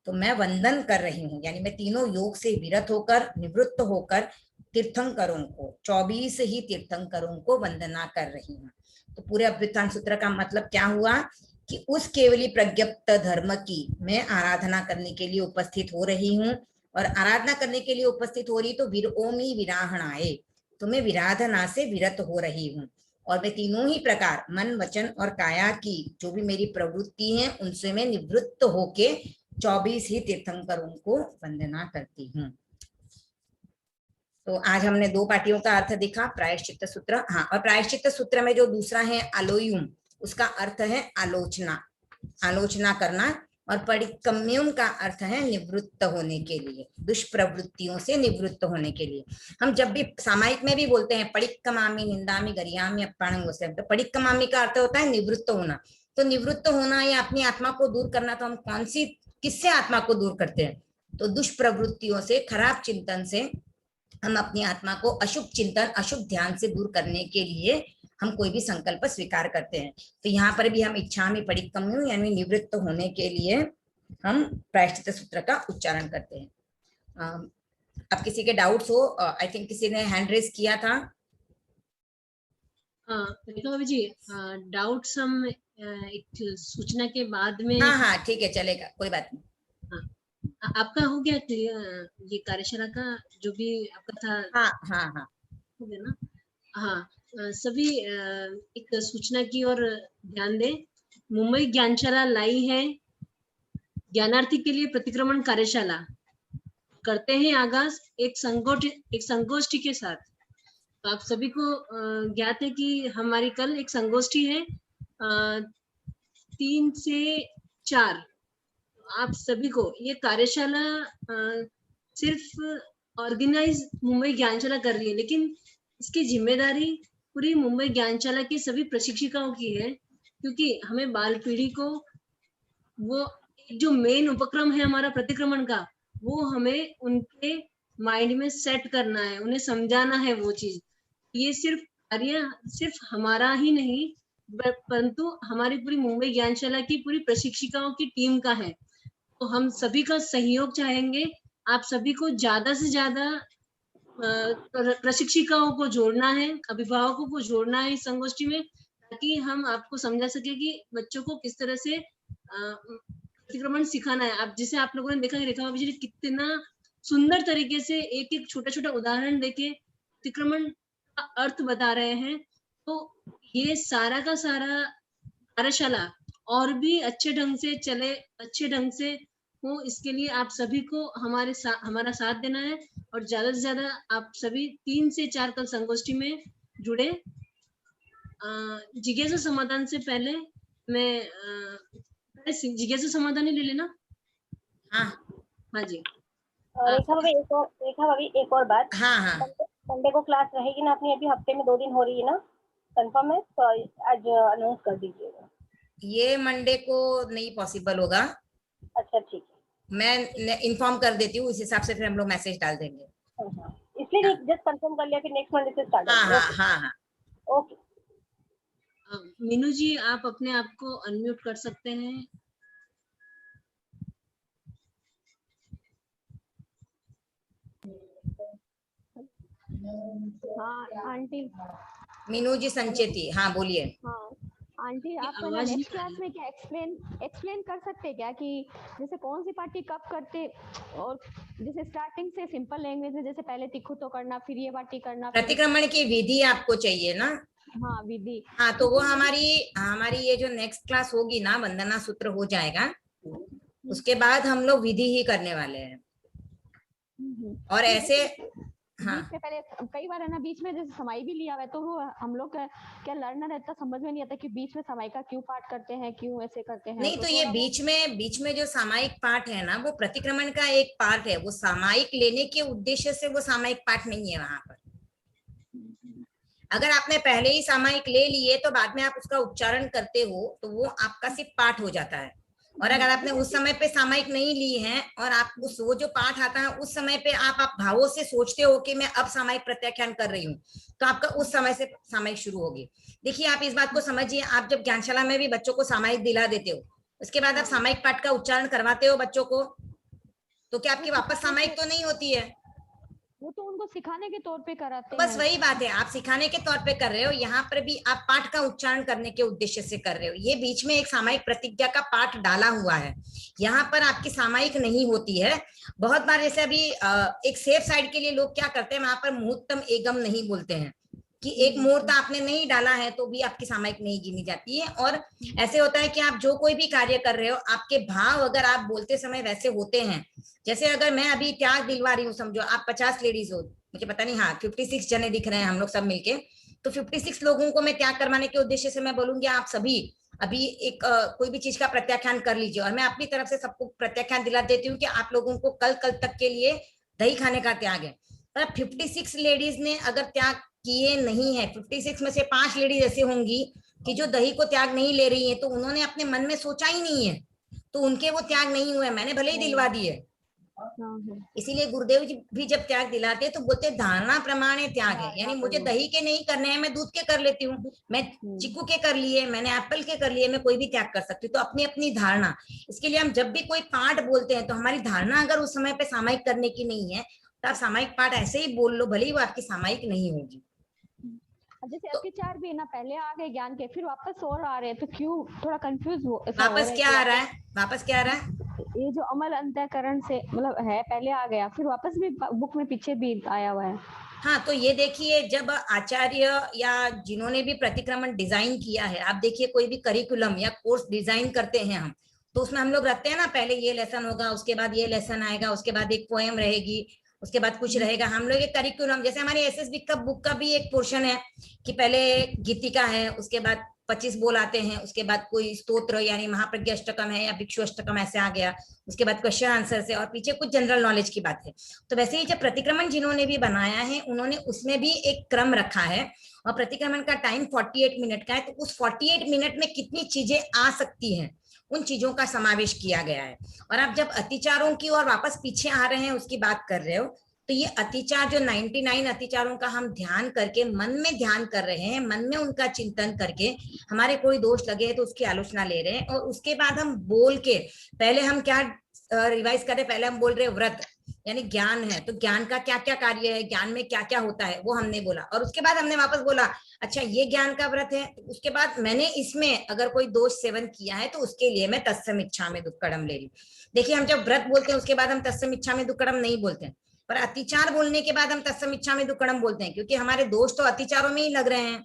B: तो मैं वंदन कर रही हूँ, यानी मैं तीनों योग से विरत होकर, निवृत्त होकर तीर्थंकरों को, 24 ही तीर्थंकरों को वंदना कर रही हूँ। तो पूरे अभ्युत्थान सूत्र का मतलब क्या हुआ कि उस केवली प्रज्ञप्त धर्म की मैं आराधना करने के लिए उपस्थित हो रही हूँ, और आराधना करने के लिए उपस्थित हो रही तो ओमी विराहणाए, तो मैं विराधना से विरत हो रही हूँ, और मैं तीनों ही प्रकार मन वचन और काया की जो भी मेरी प्रवृत्ति है उनसे मैं निवृत्त होके 24 ही तीर्थंकरों को वंदना करती हूँ। तो आज हमने 2 पाटियों का अर्थ देखा, प्रायश्चित्त सूत्र, हाँ, और प्रायश्चित्त सूत्र में जो दूसरा है आलोयुम, उसका अर्थ है आलोचना, आलोचना करना, और परिकम्युम का अर्थ है निवृत्त होने के लिए, दुष्प्रवृत्तियों से निवृत्त होने के लिए। हम जब भी सामायिक में भी बोलते हैं पडिक्कमामि निंदामि गरियामि अपमानम, तो पडिक्कमामि का अर्थ होता है निवृत्त होना। तो निवृत्त होना या अपनी आत्मा को दूर करना, तो हम कौन सी, किससे आत्मा को दूर करते हैं, तो दुष्प्रवृत्तियों से, खराब चिंतन से हम अपनी आत्मा को अशुभ चिंतन, अशुभ ध्यान से दूर करने के लिए हम कोई भी संकल्प स्वीकार करते हैं। तो यहाँ पर भी हम इच्छा में परिकम्यु यानी निवृत्त होने के लिए हम प्रायश्चित्त सूत्र का उच्चारण करते हैं। अब किसी के डाउट्स हो, आई थिंक किसी ने हैंड रेज किया था।
A: रेखा भाभी जी, डाउट्स हम एक सूचना के बाद में,
B: हाँ हाँ ठीक है, चलेगा, कोई बात नहीं।
A: आपका हो गया क्लियर, ये कार्यशाला का जो भी आपका था?
B: हाँ हाँ हाँ
A: हो गया ना? हाँ, सभी एक सूचना की ओर ध्यान दें। मुंबई ज्ञानशाला लाई है ज्ञानार्थी के लिए प्रतिक्रमण कार्यशाला, करते हैं आगाज एक संगोष्ठी के साथ। तो आप सभी को ज्ञात है कि हमारी कल एक संगोष्ठी है 3 से 4। आप सभी को ये कार्यशाला सिर्फ ऑर्गेनाइज मुंबई ज्ञानशाला कर रही है, लेकिन इसकी जिम्मेदारी पूरी मुंबई ज्ञानशाला की सभी प्रशिक्षिकाओं की है, क्योंकि हमें बाल पीढ़ी को वो जो मेन उपक्रम है हमारा प्रतिक्रमण का, वो हमें उनके माइंड में सेट करना है, उन्हें समझाना है वो चीज। ये सिर्फ कार्य सिर्फ हमारा ही नहीं, परंतु हमारी पूरी मुंबई ज्ञानशाला की पूरी प्रशिक्षिकाओं की टीम का है। तो हम सभी का सहयोग चाहेंगे, आप सभी को ज्यादा से ज्यादा प्रशिक्षिकाओं को जोड़ना है, अभिभावकों को जोड़ना है इस संगोष्ठी में, ताकि हम आपको समझा सके कि बच्चों को किस तरह से प्रतिक्रमण सिखाना है। आप जैसे आप लोगों ने देखा कि रेखा भाभी जी कितना सुंदर तरीके से एक एक छोटा छोटा उदाहरण देके प्रतिक्रमण का अर्थ बता रहे हैं। तो ये सारा का सारा कार्यशाला और भी अच्छे ढंग से चले, अच्छे ढंग से हो, इसके लिए आप सभी को हमारा साथ देना है, और ज्यादा से ज्यादा आप सभी 3 से 4 कल संगोष्ठी में जुड़े। जिज्ञासा समाधान से पहले मैं जिज्ञासा समाधान ही ले लेना।
B: हाँ
A: हाँ जी।
D: रेखा भाभी एक और बात।
B: हाँ हाँ
D: संडे को क्लास रहेगी ना अपनी? अभी हफ्ते में 2 दिन हो रही है ना, कंफर्म है? तो आज अनाउंस कर दीजिएगा।
B: ये मंडे को नहीं पॉसिबल होगा।
D: अच्छा ठीक है,
B: मैं इन्फॉर्म कर देती हूँ, इस हिसाब से फिर हम लोग मैसेज डाल देंगे।
D: इसलिए जस्ट कंफर्म कर लिया कि नेक्स्ट मंडे से स्टार्ट।
B: हाँ हाँ हाँ हाँ
D: ओके।
A: मीनू जी, आप अपने आप को अनम्यूट कर सकते हैं।
E: हाँ आंटी।
B: मीनू जी संचेती, हाँ बोलिए।
E: हाँ आंटी, आप
A: आवाज नहीं
E: नेक्स्ट क्लास में क्या एक्सप्लेन कर सकते हैं क्या कि जैसे कौन सी पार्टी कब करते, और जैसे स्टार्टिंग से सिंपल लैंग्वेज में जैसे पहले तिखु तो करना, फिर ये पार्टी करना,
B: प्रतिक्रमण की विधि आपको चाहिए ना?
E: हाँ विधि।
B: हाँ तो वो हमारी ये जो नेक्स्ट क्लास होगी ना, वंदना सूत्र हो जाएगा, उसके बाद हम लोग विधि ही करने वाले हैं। और ऐसे हाँ।
E: बीच में पहले कई बार है ना, बीच में जैसे समाई भी लिया हुआ है, तो वो हम लोग क्या लर्नर है, इतना समझ में नहीं आता कि बीच में समाई का क्यों पाठ करते हैं, क्यों ऐसे करते हैं।
B: नहीं, तो ये
E: थोड़ा वो
B: बीच में जो सामायिक पाठ है ना, वो प्रतिक्रमण का एक पार्ट है। वो सामायिक लेने के उद्देश्य से वो सामायिक पाठ नहीं है वहां पर। अगर आपने पहले ही सामायिक ले लिए तो बाद में आप उसका उच्चारण करते हो तो वो आपका सिर्फ पाठ हो जाता है। और अगर आपने उस समय पे सामायिक नहीं ली है और आप उस वो जो पाठ आता है उस समय पे आप भावों से सोचते हो कि मैं अब सामायिक प्रत्याख्यान कर रही हूँ, तो आपका उस समय से सामायिक शुरू होगी। देखिए, आप इस बात को समझिए, आप जब ज्ञानशाला में भी बच्चों को सामायिक दिला देते हो, उसके बाद आप सामायिक पाठ का उच्चारण करवाते हो बच्चों को, तो क्या आपकी वापस सामायिक तो नहीं होती है?
E: वो तो उनको सिखाने के तौर पे कराते
B: तो बस
E: हैं।
B: वही बात है, आप सिखाने के तौर पे कर रहे हो, यहाँ पर भी आप पाठ का उच्चारण करने के उद्देश्य से कर रहे हो। ये बीच में एक सामायिक प्रतिज्ञा का पाठ डाला हुआ है, यहाँ पर आपकी सामायिक नहीं होती है। बहुत बार जैसे अभी एक सेफ साइड के लिए लोग क्या करते हैं, वहां पर मुहूर्तम एगम नहीं बोलते हैं कि एक मुहूर्त आपने नहीं डाला है तो भी आपकी सामायिक नहीं गिनी जाती है। और ऐसे होता है कि आप जो कोई भी कार्य कर रहे हो, आपके भाव अगर आप बोलते समय वैसे होते हैं, जैसे अगर मैं अभी त्याग दिलवा रही हूँ, समझो आप 50 लेडीज हो, मुझे पता नहीं, हाँ 56 जने दिख रहे हैं हम लोग सब मिलके, तो 56 लोगों को मैं त्याग करवाने के उद्देश्य से मैं बोलूंगी आप सभी अभी एक कोई भी चीज का प्रत्याख्यान कर लीजिए, और मैं अपनी तरफ से सबको प्रत्याख्यान दिला देती हूँ कि आप लोगों को कल तक के लिए दही खाने का त्याग है। पर 56 लेडीज ने अगर त्याग किए नहीं है, 56 में से 5 लेडीज ऐसे होंगी कि जो दही को त्याग नहीं ले रही है, तो उन्होंने अपने मन में सोचा ही नहीं है, तो उनके वो त्याग नहीं हुए, मैंने भले ही दिलवा दिए। इसीलिए गुरुदेव जी भी जब त्याग दिलाते तो बोलते धारणा प्रमाणे त्याग है, यानी मुझे दही के नहीं करने हैं, मैं दूध के कर लेती हूँ, मैं चिक्कू के कर लिए, मैंने एप्पल के कर लिए, मैं कोई भी त्याग कर सकती हूँ। तो अपनी अपनी धारणा, इसके लिए हम जब भी कोई पाठ बोलते हैं तो हमारी धारणा अगर उस समय पे सामायिक करने की नहीं है तो आप सामायिक पाठ ऐसे ही बोल लो, भले ही वो आपकी सामायिक नहीं होगी।
E: जैसे अत्याचार भी ना, पहले आ गए ज्ञान के, फिर वापस और आ रहे हैं, तो क्यों थोड़ा कंफ्यूज हो
B: वापस क्या आ रहा है? वापस क्या आ रहा है?
E: ये जो अमल अंतःकरण से मतलब है, पहले आ गया, फिर वापस भी बुक में पीछे भी आया हुआ है।
B: हाँ, तो ये देखिए, जब आचार्य या जिन्होंने भी प्रतिक्रमण डिजाइन किया है, आप देखिए कोई भी करिकुलम या कोर्स डिजाइन करते हैं हम, तो उसमें हम लोग रखते हैं ना, पहले ये लेसन होगा, उसके बाद ये लेसन आएगा, उसके बाद एक पोएम रहेगी, उसके बाद कुछ रहेगा। हम लोग एक करिकुलम, जैसे हमारी एसएसबी का बुक का भी एक पोर्शन है कि पहले गीतिका है, उसके बाद 25 बोल आते हैं, उसके बाद कोई स्तोत्र यानी महाप्रज्ञ अष्टकम है या भिक्षु अष्टकम ऐसे आ गया, उसके बाद क्वेश्चन आंसर से, और पीछे कुछ जनरल नॉलेज की बात है। तो वैसे ही जब प्रतिक्रमण जिन्होंने भी बनाया है, उन्होंने उसमें भी एक क्रम रखा है, और प्रतिक्रमण का टाइम 48 मिनट का है, तो उस 48 मिनट में कितनी चीजें आ सकती हैं उन चीजों का समावेश किया गया है। और आप जब अतिचारों की ओर वापस पीछे आ रहे हैं, उसकी बात कर रहे हो, तो ये अतिचार जो 99 अतिचारों का हम ध्यान करके मन में ध्यान कर रहे हैं, मन में उनका चिंतन करके, हमारे कोई दोष लगे तो उसकी आलोचना ले रहे हैं, और उसके बाद हम बोल के, पहले हम क्या रिवाइज कर रहे, पहले हम बोल रहे व्रत यानी ज्ञान है, तो ज्ञान का क्या क्या कार्य है, ज्ञान में क्या क्या होता है वो हमने बोला, और उसके बाद हमने वापस बोला अच्छा ये ज्ञान का व्रत है, तो उसके बाद मैंने इसमें अगर कोई दोष सेवन किया है तो उसके लिए मैं तत्सम इच्छा में दुक्कड़म ले रही हूँ। देखिए, हम जब व्रत बोलते हैं उसके बाद हम तत्सम इच्छा में दुक्कड़म नहीं बोलते हैं, पर अतिचार बोलने के बाद हम तत्सम इच्छा में दुक्कड़म बोलते हैं, क्योंकि हमारे दोष तो अतिचारों में ही लग रहे हैं,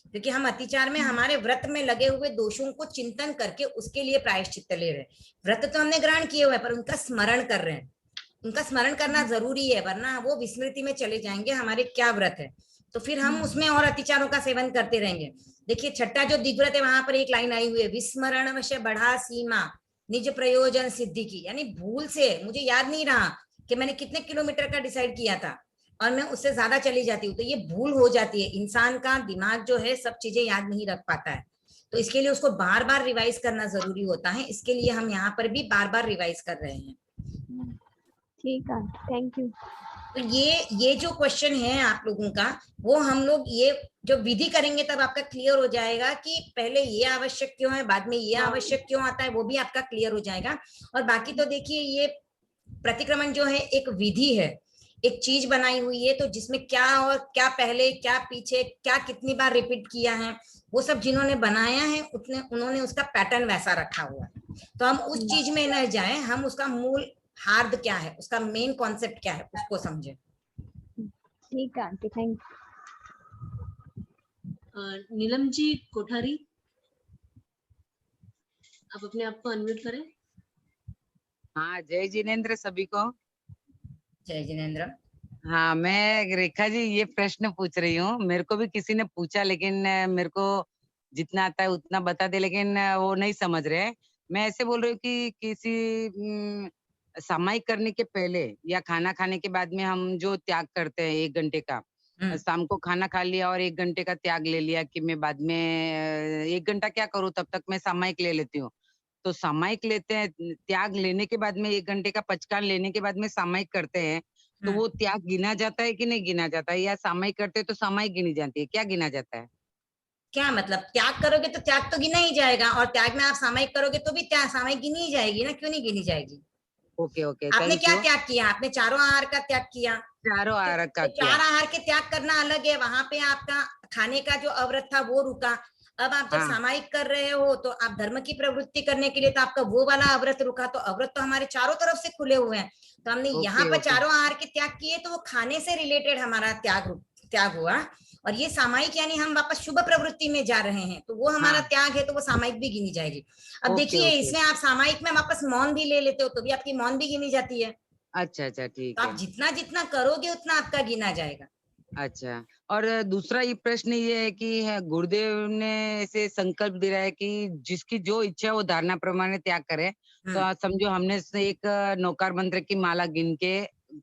B: क्योंकि हम अतिचार में हमारे व्रत में लगे हुए दोषों को चिंतन करके उसके लिए प्रायश्चित्त ले रहे हैं। व्रत तो हमने ग्रहण किए हुए पर उनका स्मरण कर रहे हैं, उनका स्मरण करना जरूरी है, वरना वो विस्मृति में चले जाएंगे हमारे क्या व्रत है, तो फिर हम उसमें और अतिचारों का सेवन करते रहेंगे। देखिए, छठा जो दिग्व्रत है वहां पर एक लाइन आई हुई है, विस्मरण वश बढ़ा सीमा निज प्रयोजन सिद्धि की, यानी भूल से मुझे याद नहीं रहा कि मैंने कितने किलोमीटर का डिसाइड किया था और मैं उससे ज्यादा चली जाती हूँ, तो ये भूल हो जाती है। इंसान का दिमाग जो है सब चीजें याद नहीं रख पाता है, तो इसके लिए उसको बार बार रिवाइज करना जरूरी होता है, इसके लिए हम यहाँ पर भी बार बार रिवाइज कर रहे हैं।
E: ठीक है, थैंक यू।
B: तो ये जो क्वेश्चन है आप लोगों का, वो हम लोग ये जो विधि करेंगे तब आपका क्लियर हो जाएगा कि पहले ये आवश्यक क्यों है, बाद में ये आवश्यक क्यों आता है, वो भी आपका क्लियर हो जाएगा। और बाकी तो देखिए, ये प्रतिक्रमण जो है एक विधि है, एक चीज बनाई हुई है, तो जिसमें क्या और क्या पहले क्या पीछे क्या कितनी बार रिपीट किया है, वो सब जिन्होंने बनाया है उन्होंने उसका पैटर्न वैसा रखा हुआ है। तो हम उस चीज में न जाए, हम उसका मूल हार्द क्या है, उसका मेन कॉन्सेप्ट क्या है उसको समझे।
E: ठीक है आंटी, थैंक
A: नीलम जी कोठारी, आप अपने आप को अनम्यूट करें।
F: हाँ, जय जिनेन्द्र सभी को।
B: जय जिनेन्द्र।
F: हाँ, मैं रेखा जी ये प्रश्न पूछ रही हूँ। मेरे को भी किसी ने पूछा, लेकिन मेरे को जितना आता है उतना बता दे, लेकिन वो नहीं समझ रहे हैं। मैं ऐसे बोल रही हूँ कि किसी सामायिक करने के पहले या खाना खाने के बाद में हम जो त्याग करते हैं 1 घंटे का, शाम को खाना खा लिया और 1 घंटे का त्याग ले लिया कि मैं बाद में 1 घंटा क्या करूँ, तब तक मैं सामायिक ले लेती हूँ। तो सामायिक लेते हैं, त्याग लेने के बाद में 1 घंटे का पचकान लेने के बाद में सामायिक करते हैं, तो वो त्याग गिना जाता है कि नहीं गिना जाता है, या सामायिक करते हैं तो सामायिक गिनी जाती है, क्या गिना जाता है?
B: क्या मतलब, त्याग करोगे तो त्याग तो गिना ही जाएगा, और त्याग में आप सामायिक करोगे तो भी त्याग सामायिक गिनी ही जाएगी ना, क्यों नहीं गिनी जाएगी?
F: ओके, ओके,
B: आपने
F: थैंक
B: क्या
F: यू।
B: त्याग किया? आपने चारों आहार का त्याग किया।
F: चारों
B: तो,
F: आहार का
B: तो
F: किया।
B: चार आहार के त्याग करना अलग है, वहां पे आपका खाने का जो अवरत था वो रुका। अब आप जब
F: हाँ,
B: सामायिक कर रहे हो तो आप धर्म की प्रवृत्ति करने के लिए तो आपका वो वाला अवरत रुका, तो अवरत तो हमारे चारों तरफ से खुले हुए हैं। तो हमने यहाँ
F: ओके,
B: पर
F: ओके।
B: चारों आहार के त्याग किए, तो वो खाने से रिलेटेड हमारा त्याग हुआ। और ये सामायिक यानी हम वापस शुभ प्रवृत्ति में जा रहे हैं, तो वो हमारा
F: हाँ,
B: त्याग है, तो वो सामायिक भी गिनी जाएगी। अब
F: ओके,
B: देखिए,
F: ओके।
B: इसमें आप सामायिक में वापस मौन भी ले लेते हो तो भी आपकी मौन भी गिनी जाती है।
F: अच्छा, अच्छा,
B: तो
F: ठीक
B: आप
F: है।
B: जितना जितना करोगे उतना आपका गिना जाएगा।
F: अच्छा, और दूसरा ये प्रश्न ये है कि गुरुदेव ने ऐसे संकल्प दिया है कि जिसकी जो इच्छा है वो धारणा प्रमाणे त्याग करे। तो
B: हम्म
F: समझो हमने से एक नौकार मंत्र की माला गिन के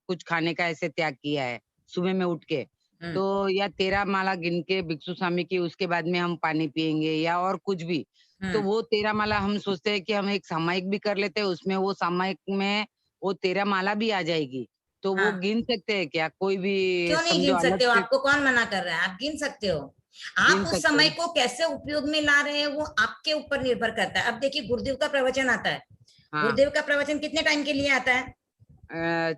F: कुछ खाने का ऐसे त्याग किया है, सुबह में उठ के।
B: हम्म
F: तो या 13 माला गिन के भिक्षु स्वामी की, उसके बाद में हम पानी पिएँगे या और कुछ भी। तो
B: हम्म
F: वो 13 माला हम सोचते हैं कि हम एक सामायिक भी कर लेते हैं, उसमें वो सामायिक में वो 13 माला भी आ जाएगी। तो वो
B: हाँ,
F: गिन सकते हैं क्या? कोई भी
B: क्यों नहीं
F: समझो
B: गिन
F: अलग
B: सकते हो?
F: से
B: आपको कौन मना कर रहा है? आप गिन सकते हो।
F: गिन
B: आप उस
F: सकते
B: समय
F: हैं।
B: को कैसे उपयोग में ला रहे हैं वो आपके ऊपर निर्भर करता है। अब देखिए, गुरुदेव का प्रवचन आता है।
F: हाँ,
B: गुरुदेव का प्रवचन कितने टाइम के लिए आता है?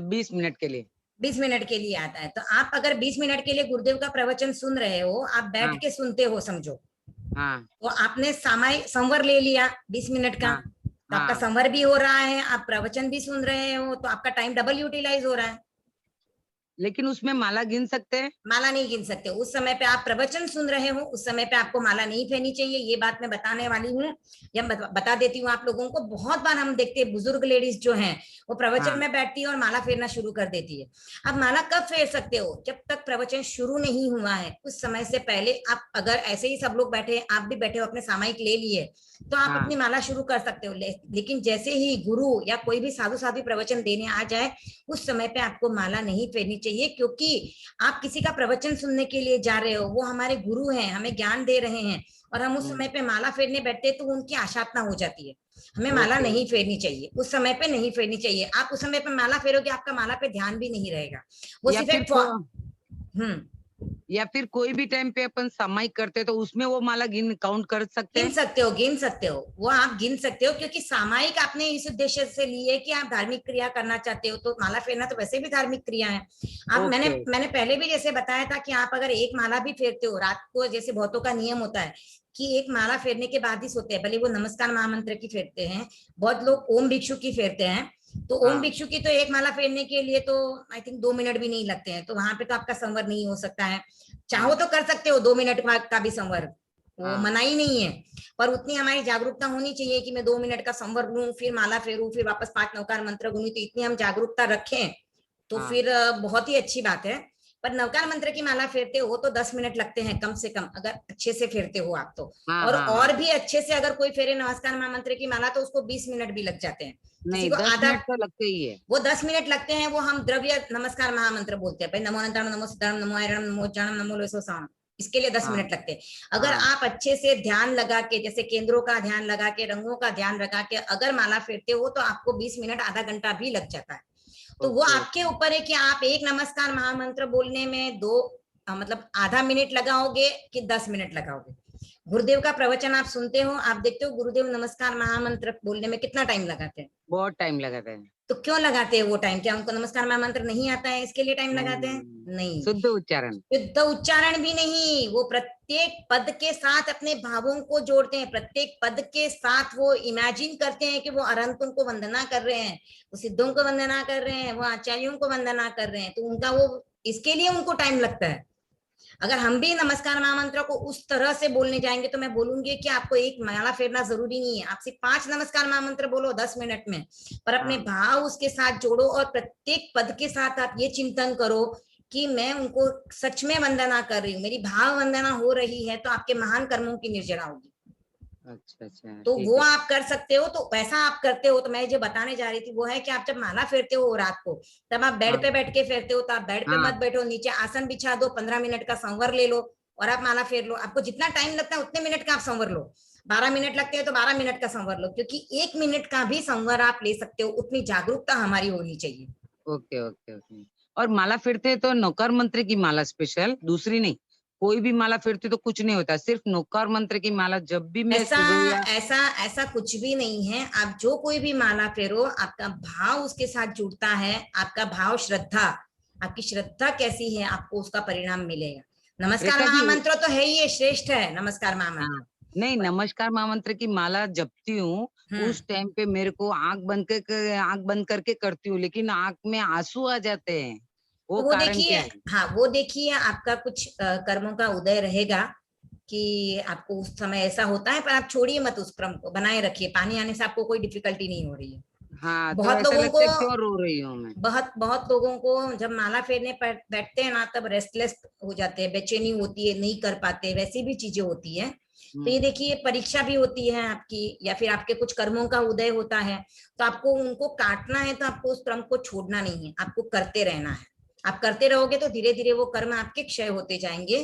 F: 20 मिनट के लिए।
B: 20 मिनट के लिए आता है। तो आप अगर 20 मिनट के लिए गुरुदेव का प्रवचन सुन रहे हो, आप बैठ
F: हाँ,
B: के सुनते हो समझो,
F: हाँ,
B: तो आपने सामायिक संवर ले लिया 20 मिनट का,
F: हाँ,
B: तो आपका
F: हाँ।
B: संवर भी हो रहा है, आप प्रवचन भी सुन रहे हो, तो आपका टाइम डबल यूटिलाइज हो रहा है।
F: लेकिन उसमें माला गिन सकते हैं?
B: माला नहीं गिन सकते। उस समय पे आप प्रवचन सुन रहे हो, उस समय पे आपको माला नहीं फेरनी चाहिए। ये बात मैं बताने वाली हूँ, या बता देती हूँ आप लोगों को। बहुत बार हम देखते हैं बुजुर्ग लेडीज जो हैं, वो प्रवचन
F: हाँ,
B: में बैठती है और माला फेरना शुरू कर देती है। अब माला कब फेर सकते हो? जब तक प्रवचन शुरू नहीं हुआ है, उस समय से पहले आप, अगर ऐसे ही सब लोग बैठे, आप भी बैठे हो, अपने सामायिक ले लिए, तो आप
F: हाँ,
B: अपनी माला शुरू कर सकते हो। लेकिन जैसे ही गुरु या कोई भी साधु साधु प्रवचन देने आ जाए, उस समय पे आपको माला नहीं फेरनी चाहिए, क्योंकि आप किसी का प्रवचन सुनने के लिए जा रहे हो, वो हमारे गुरु हैं, हमें ज्ञान दे रहे हैं, और हम उस समय पे माला फेरने बैठते तो उनकी आशातना हो जाती है। हमें माला
F: ओके,
B: नहीं
F: ओके।
B: फेरनी चाहिए, उस समय पे नहीं फेरनी चाहिए। आप उस समय पे माला फेरोगे, आपका माला पे ध्यान भी नहीं रहेगा। वो
F: या
B: सिर्फ
F: फिर
B: एक हम्म
F: या फिर कोई भी टाइम पे अपन सामायिक करते हैं, तो उसमें वो माला गिन काउंट कर सकते
B: गिन
F: हैं?
B: सकते हो, गिन सकते हो, वो आप गिन सकते हो, क्योंकि सामायिक आपने इस उद्देश्य से ली है कि आप धार्मिक क्रिया करना चाहते हो। तो माला फेरना तो वैसे भी धार्मिक क्रिया है। आप, मैंने
F: ओके।
B: मैंने पहले भी जैसे बताया था कि आप अगर एक माला भी फेरते हो रात को, जैसे बहुतों का नियम होता है कि एक माला फेरने के बाद ही सोते हैं, भले वो नमस्कार महामंत्र की फेरते हैं, बहुत लोग ओम भिक्षु की फेरते हैं। तो ओम
F: हाँ,
B: भिक्षु की तो एक माला फेरने के लिए तो आई थिंक 2 मिनट भी नहीं लगते हैं, तो वहां पे तो आपका संवर नहीं हो सकता है। चाहो
F: हाँ,
B: तो कर सकते हो 2 मिनट का भी संवर, वो
F: हाँ,
B: मना ही नहीं है। पर उतनी हमारी जागरूकता होनी चाहिए कि मैं 2 मिनट का संवर लूं, फिर माला फेरूं, फिर वापस 5 नवकार मंत्र गुनूं, तो इतनी हम जागरूकता रखें तो
F: हाँ,
B: फिर बहुत ही अच्छी बात है। पर नवकार मंत्र की माला फेरते हो तो 10 मिनट लगते हैं कम से कम, अगर अच्छे से फेरते हो आप तो।
F: हाँ, हाँ,
B: और
F: हाँ।
B: भी अच्छे से अगर कोई फेरे नमस्कार महामंत्र की माला, तो उसको 20 मिनट भी लग जाते हैं। किसी
F: नहीं,
B: को
F: 10
B: आधा,
F: मिनट तो लगते ही है।
B: वो 10 मिनट लगते हैं, वो हम द्रव्य नमस्कार महामंत्र बोलते हैं भाई, नमो अनंताणं, नमो सिद्धाणं, नमो आयरम, नमो ज्ञानम, नमो लोसोसाम, इसके लिए 10 मिनट
F: हाँ,
B: लगते हैं। अगर
F: हाँ,
B: आप अच्छे से ध्यान लगा के, जैसे केंद्रों का ध्यान लगा के, रंगों का ध्यान लगा के अगर माला फेरते हो, तो आपको 20 मिनट, आधा घंटा भी लग जाता है। तो वो
F: ओके,
B: आपके
F: ओके।
B: ऊपर है कि आप एक नमस्कार महामंत्र बोलने में मतलब आधा मिनट लगाओगे कि 10 मिनट लगाओगे। गुरुदेव का प्रवचन आप सुनते हो, आप देखते हो गुरुदेव नमस्कार महामंत्र बोलने में कितना टाइम लगाते हैं।
F: बहुत टाइम लगाता है।
B: तो क्यों लगाते हैं वो टाइम? क्या उनको नमस्कार महामंत्र नहीं आता है इसके लिए टाइम
F: नहीं,
B: लगाते
F: नहीं,
B: हैं?
F: नहीं।
B: नहीं।
F: शुद्ध उच्चारण।
B: शुद्ध उच्चारण भी नहीं, वो प्रत्येक पद के साथ अपने भावों को जोड़ते हैं, प्रत्येक पद के साथ वो इमेजिन करते हैं कि वो अरहंतों को वंदना कर रहे हैं, वो सिद्धों को वंदना कर रहे हैं, वो आचार्यों को वंदना कर रहे हैं, तो उनका वो, इसके लिए उनको टाइम लगता है। अगर हम भी नमस्कार महामंत्र को उस तरह से बोलने जाएंगे तो मैं बोलूंगी कि आपको एक माला फेरना जरूरी नहीं है, आप सिर्फ 5 नमस्कार महामंत्र बोलो 10 मिनट में, पर अपने
F: हाँ।
B: भाव उसके साथ जोड़ो और प्रत्येक पद के साथ आप ये चिंतन करो कि मैं उनको सच में वंदना कर रही हूँ, मेरी भाव वंदना हो रही है, तो आपके महान कर्मों की निर्जरा होगी।
F: अच्छा अच्छा,
B: तो
F: ठीक
B: वो
F: है।
B: आप कर सकते हो, तो वैसा आप करते हो। तो मैं जो बताने जा रही थी वो है कि आप जब माला फेरते हो रात को, तब आप बेड
F: हाँ
B: पे बैठ के फेरते हो, तो आप बेड पे
F: हाँ
B: मत बैठो, नीचे आसन बिछा दो, 15 मिनट का संवर ले लो और आप माला फेर लो। आपको जितना टाइम लगता है उतने मिनट का आप संवर लो, 12 मिनट लगते हैं तो 12 मिनट का संवर लो, क्योंकि 1 मिनट का भी संवर आप ले सकते हो, उतनी जागरूकता हमारी होनी चाहिए।
F: Okay okay okay. और माला फिरते तो नौकर मंत्र की माला स्पेशल, दूसरी नहीं, कोई भी माला फिरते तो कुछ नहीं होता, सिर्फ नौकर मंत्र की माला जब भी मैं
B: ऐसा
F: सुबह या
B: ऐसा ऐसा कुछ भी नहीं है। आप जो कोई भी माला फेरो, आपका भाव उसके साथ जुड़ता है, आपका भाव श्रद्धा, आपकी श्रद्धा कैसी है, आपको उसका परिणाम मिलेगा। नमस्कार
F: रेखा जी
B: महामंत्र तो है ही, ये श्रेष्ठ है नमस्कार महामंत्र।
F: हाँ, नहीं नमस्कार महामंत्र की माला जपती हूँ, उस टाइम पे मेरे को आंख बंद करके करती हूँ, लेकिन आंख में आंसू आ जाते हैं, वो
B: तो वो
F: कारण
B: देखिए,
F: क्या है?
B: हाँ वो देखिए, आपका कुछ कर्मों का उदय रहेगा कि आपको उस समय ऐसा होता है, पर आप छोड़िए मत, उस क्रम को बनाए रखिए। पानी आने से आपको कोई डिफिकल्टी नहीं हो रही है।
F: हाँ, तो
B: बहुत
F: ऐसा
B: लोगों
F: लगता
B: को
F: है क्यों रो रही हूँ मैं।
B: बहुत बहुत लोगों को जब माला फेरने पर बैठते हैं ना, तब रेस्टलेस हो जाते हैं, बेचैनी होती है, नहीं कर पाते, वैसी भी चीजें होती है। तो ये देखिए, परीक्षा भी होती है आपकी, या फिर आपके कुछ कर्मों का उदय होता है, तो आपको उनको काटना है, तो आपको उस क्रम को छोड़ना नहीं है, आपको करते रहना है। आप करते रहोगे तो धीरे धीरे वो कर्म आपके क्षय होते जाएंगे,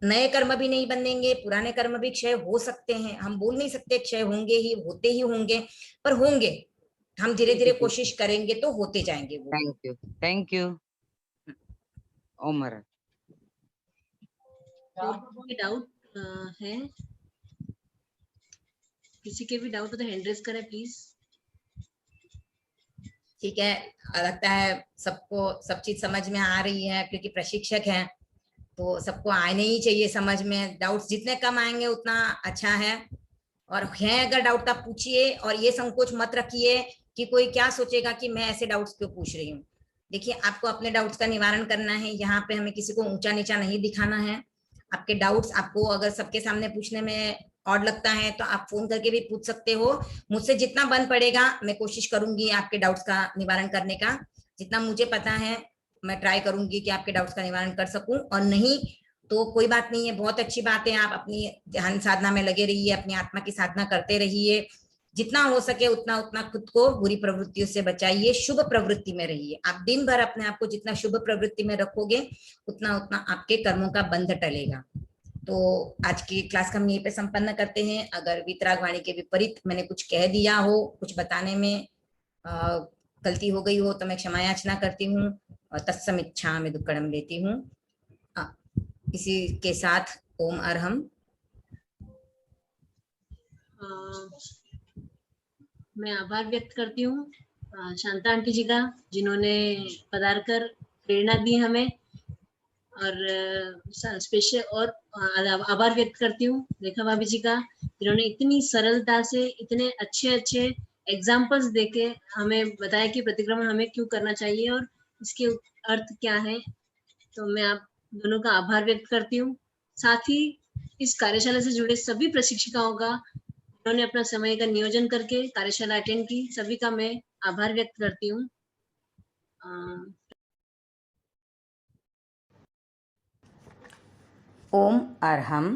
B: नए कर्म भी नहीं बनेंगे, पुराने कर्म भी क्षय हो सकते हैं, हम बोल नहीं सकते क्षय होंगे ही, होते ही होंगे, पर होंगे। हम धीरे
F: ठीक
B: धीरे
F: है ठीक है,
B: कोशिश करेंगे तो होते जाएंगे वो।
F: थैंक यू थैंक यू ओम महाराज।
A: और कोई डाउट है? किसी के भी डाउट हो तो हैंड रेज करें प्लीज।
B: ठीक है, लगता है सबको सब चीज समझ में आ रही है, क्योंकि प्रशिक्षक हैं तो सबको आने ही चाहिए समझ में। डाउट्स जितने कम आएंगे उतना अच्छा है। और है अगर डाउट आप पूछिए, और ये संकोच मत रखिए कि कोई क्या सोचेगा कि मैं ऐसे डाउट्स क्यों पूछ रही हूँ। देखिए, आपको अपने डाउट्स का निवारण करना है, यहाँ पे हमें किसी को ऊंचा नीचा नहीं दिखाना है। आपके डाउट्स आपको अगर सबके सामने पूछने में ऑड लगता है तो आप फोन करके भी पूछ सकते हो। मुझसे जितना बन पड़ेगा मैं कोशिश करूंगी आपके डाउट्स का निवारण करने का, जितना मुझे पता है मैं ट्राई करूंगी कि आपके डाउट्स का निवारण कर सकूं। और नहीं तो कोई बात नहीं है, बहुत अच्छी बात है, आप अपनी ध्यान साधना में लगे रहिए, अपनी आत्मा की साधना करते रहिए, जितना हो सके उतना उतना खुद को बुरी प्रवृत्तियों से बचाइए, शुभ प्रवृत्ति में रहिए। आप दिन भर अपने आप को जितना शुभ प्रवृत्ति में रखोगे उतना उतना आपके कर्मों का बंध टलेगा। तो आज की क्लास का हम यहीं पे संपन्न करते हैं। अगर वीतराग वाणी के विपरीत मैंने कुछ कह दिया हो, कुछ बताने में गलती हो गई हो, तो मैं क्षमा याचना करती हूँ और तत्समिच्छामि दुक्कडम लेती हूँ। इसी के साथ ओम अरहम।
A: मैं आभार व्यक्त करती हूँ शांता आंटी जी का, जिन्होंने पधार कर प्रेरणा दी हमें, और स्पेशल और आभार व्यक्त करती हूँ रेखा भाभी जी का, जिन्होंने इतनी सरलता से इतने अच्छे अच्छे एग्जाम्पल्स देके हमें बताया कि प्रतिक्रमण हमें क्यों करना चाहिए और इसके अर्थ क्या है। तो मैं आप दोनों का आभार व्यक्त करती हूँ। साथ ही इस कार्यशाला से जुड़े सभी प्रशिक्षिकाओं का, उन्होंने अपना समय का नियोजन करके कार्यशाला अटेंड की, सभी का मैं आभार व्यक्त करती हूँ।
B: ओम अरहम।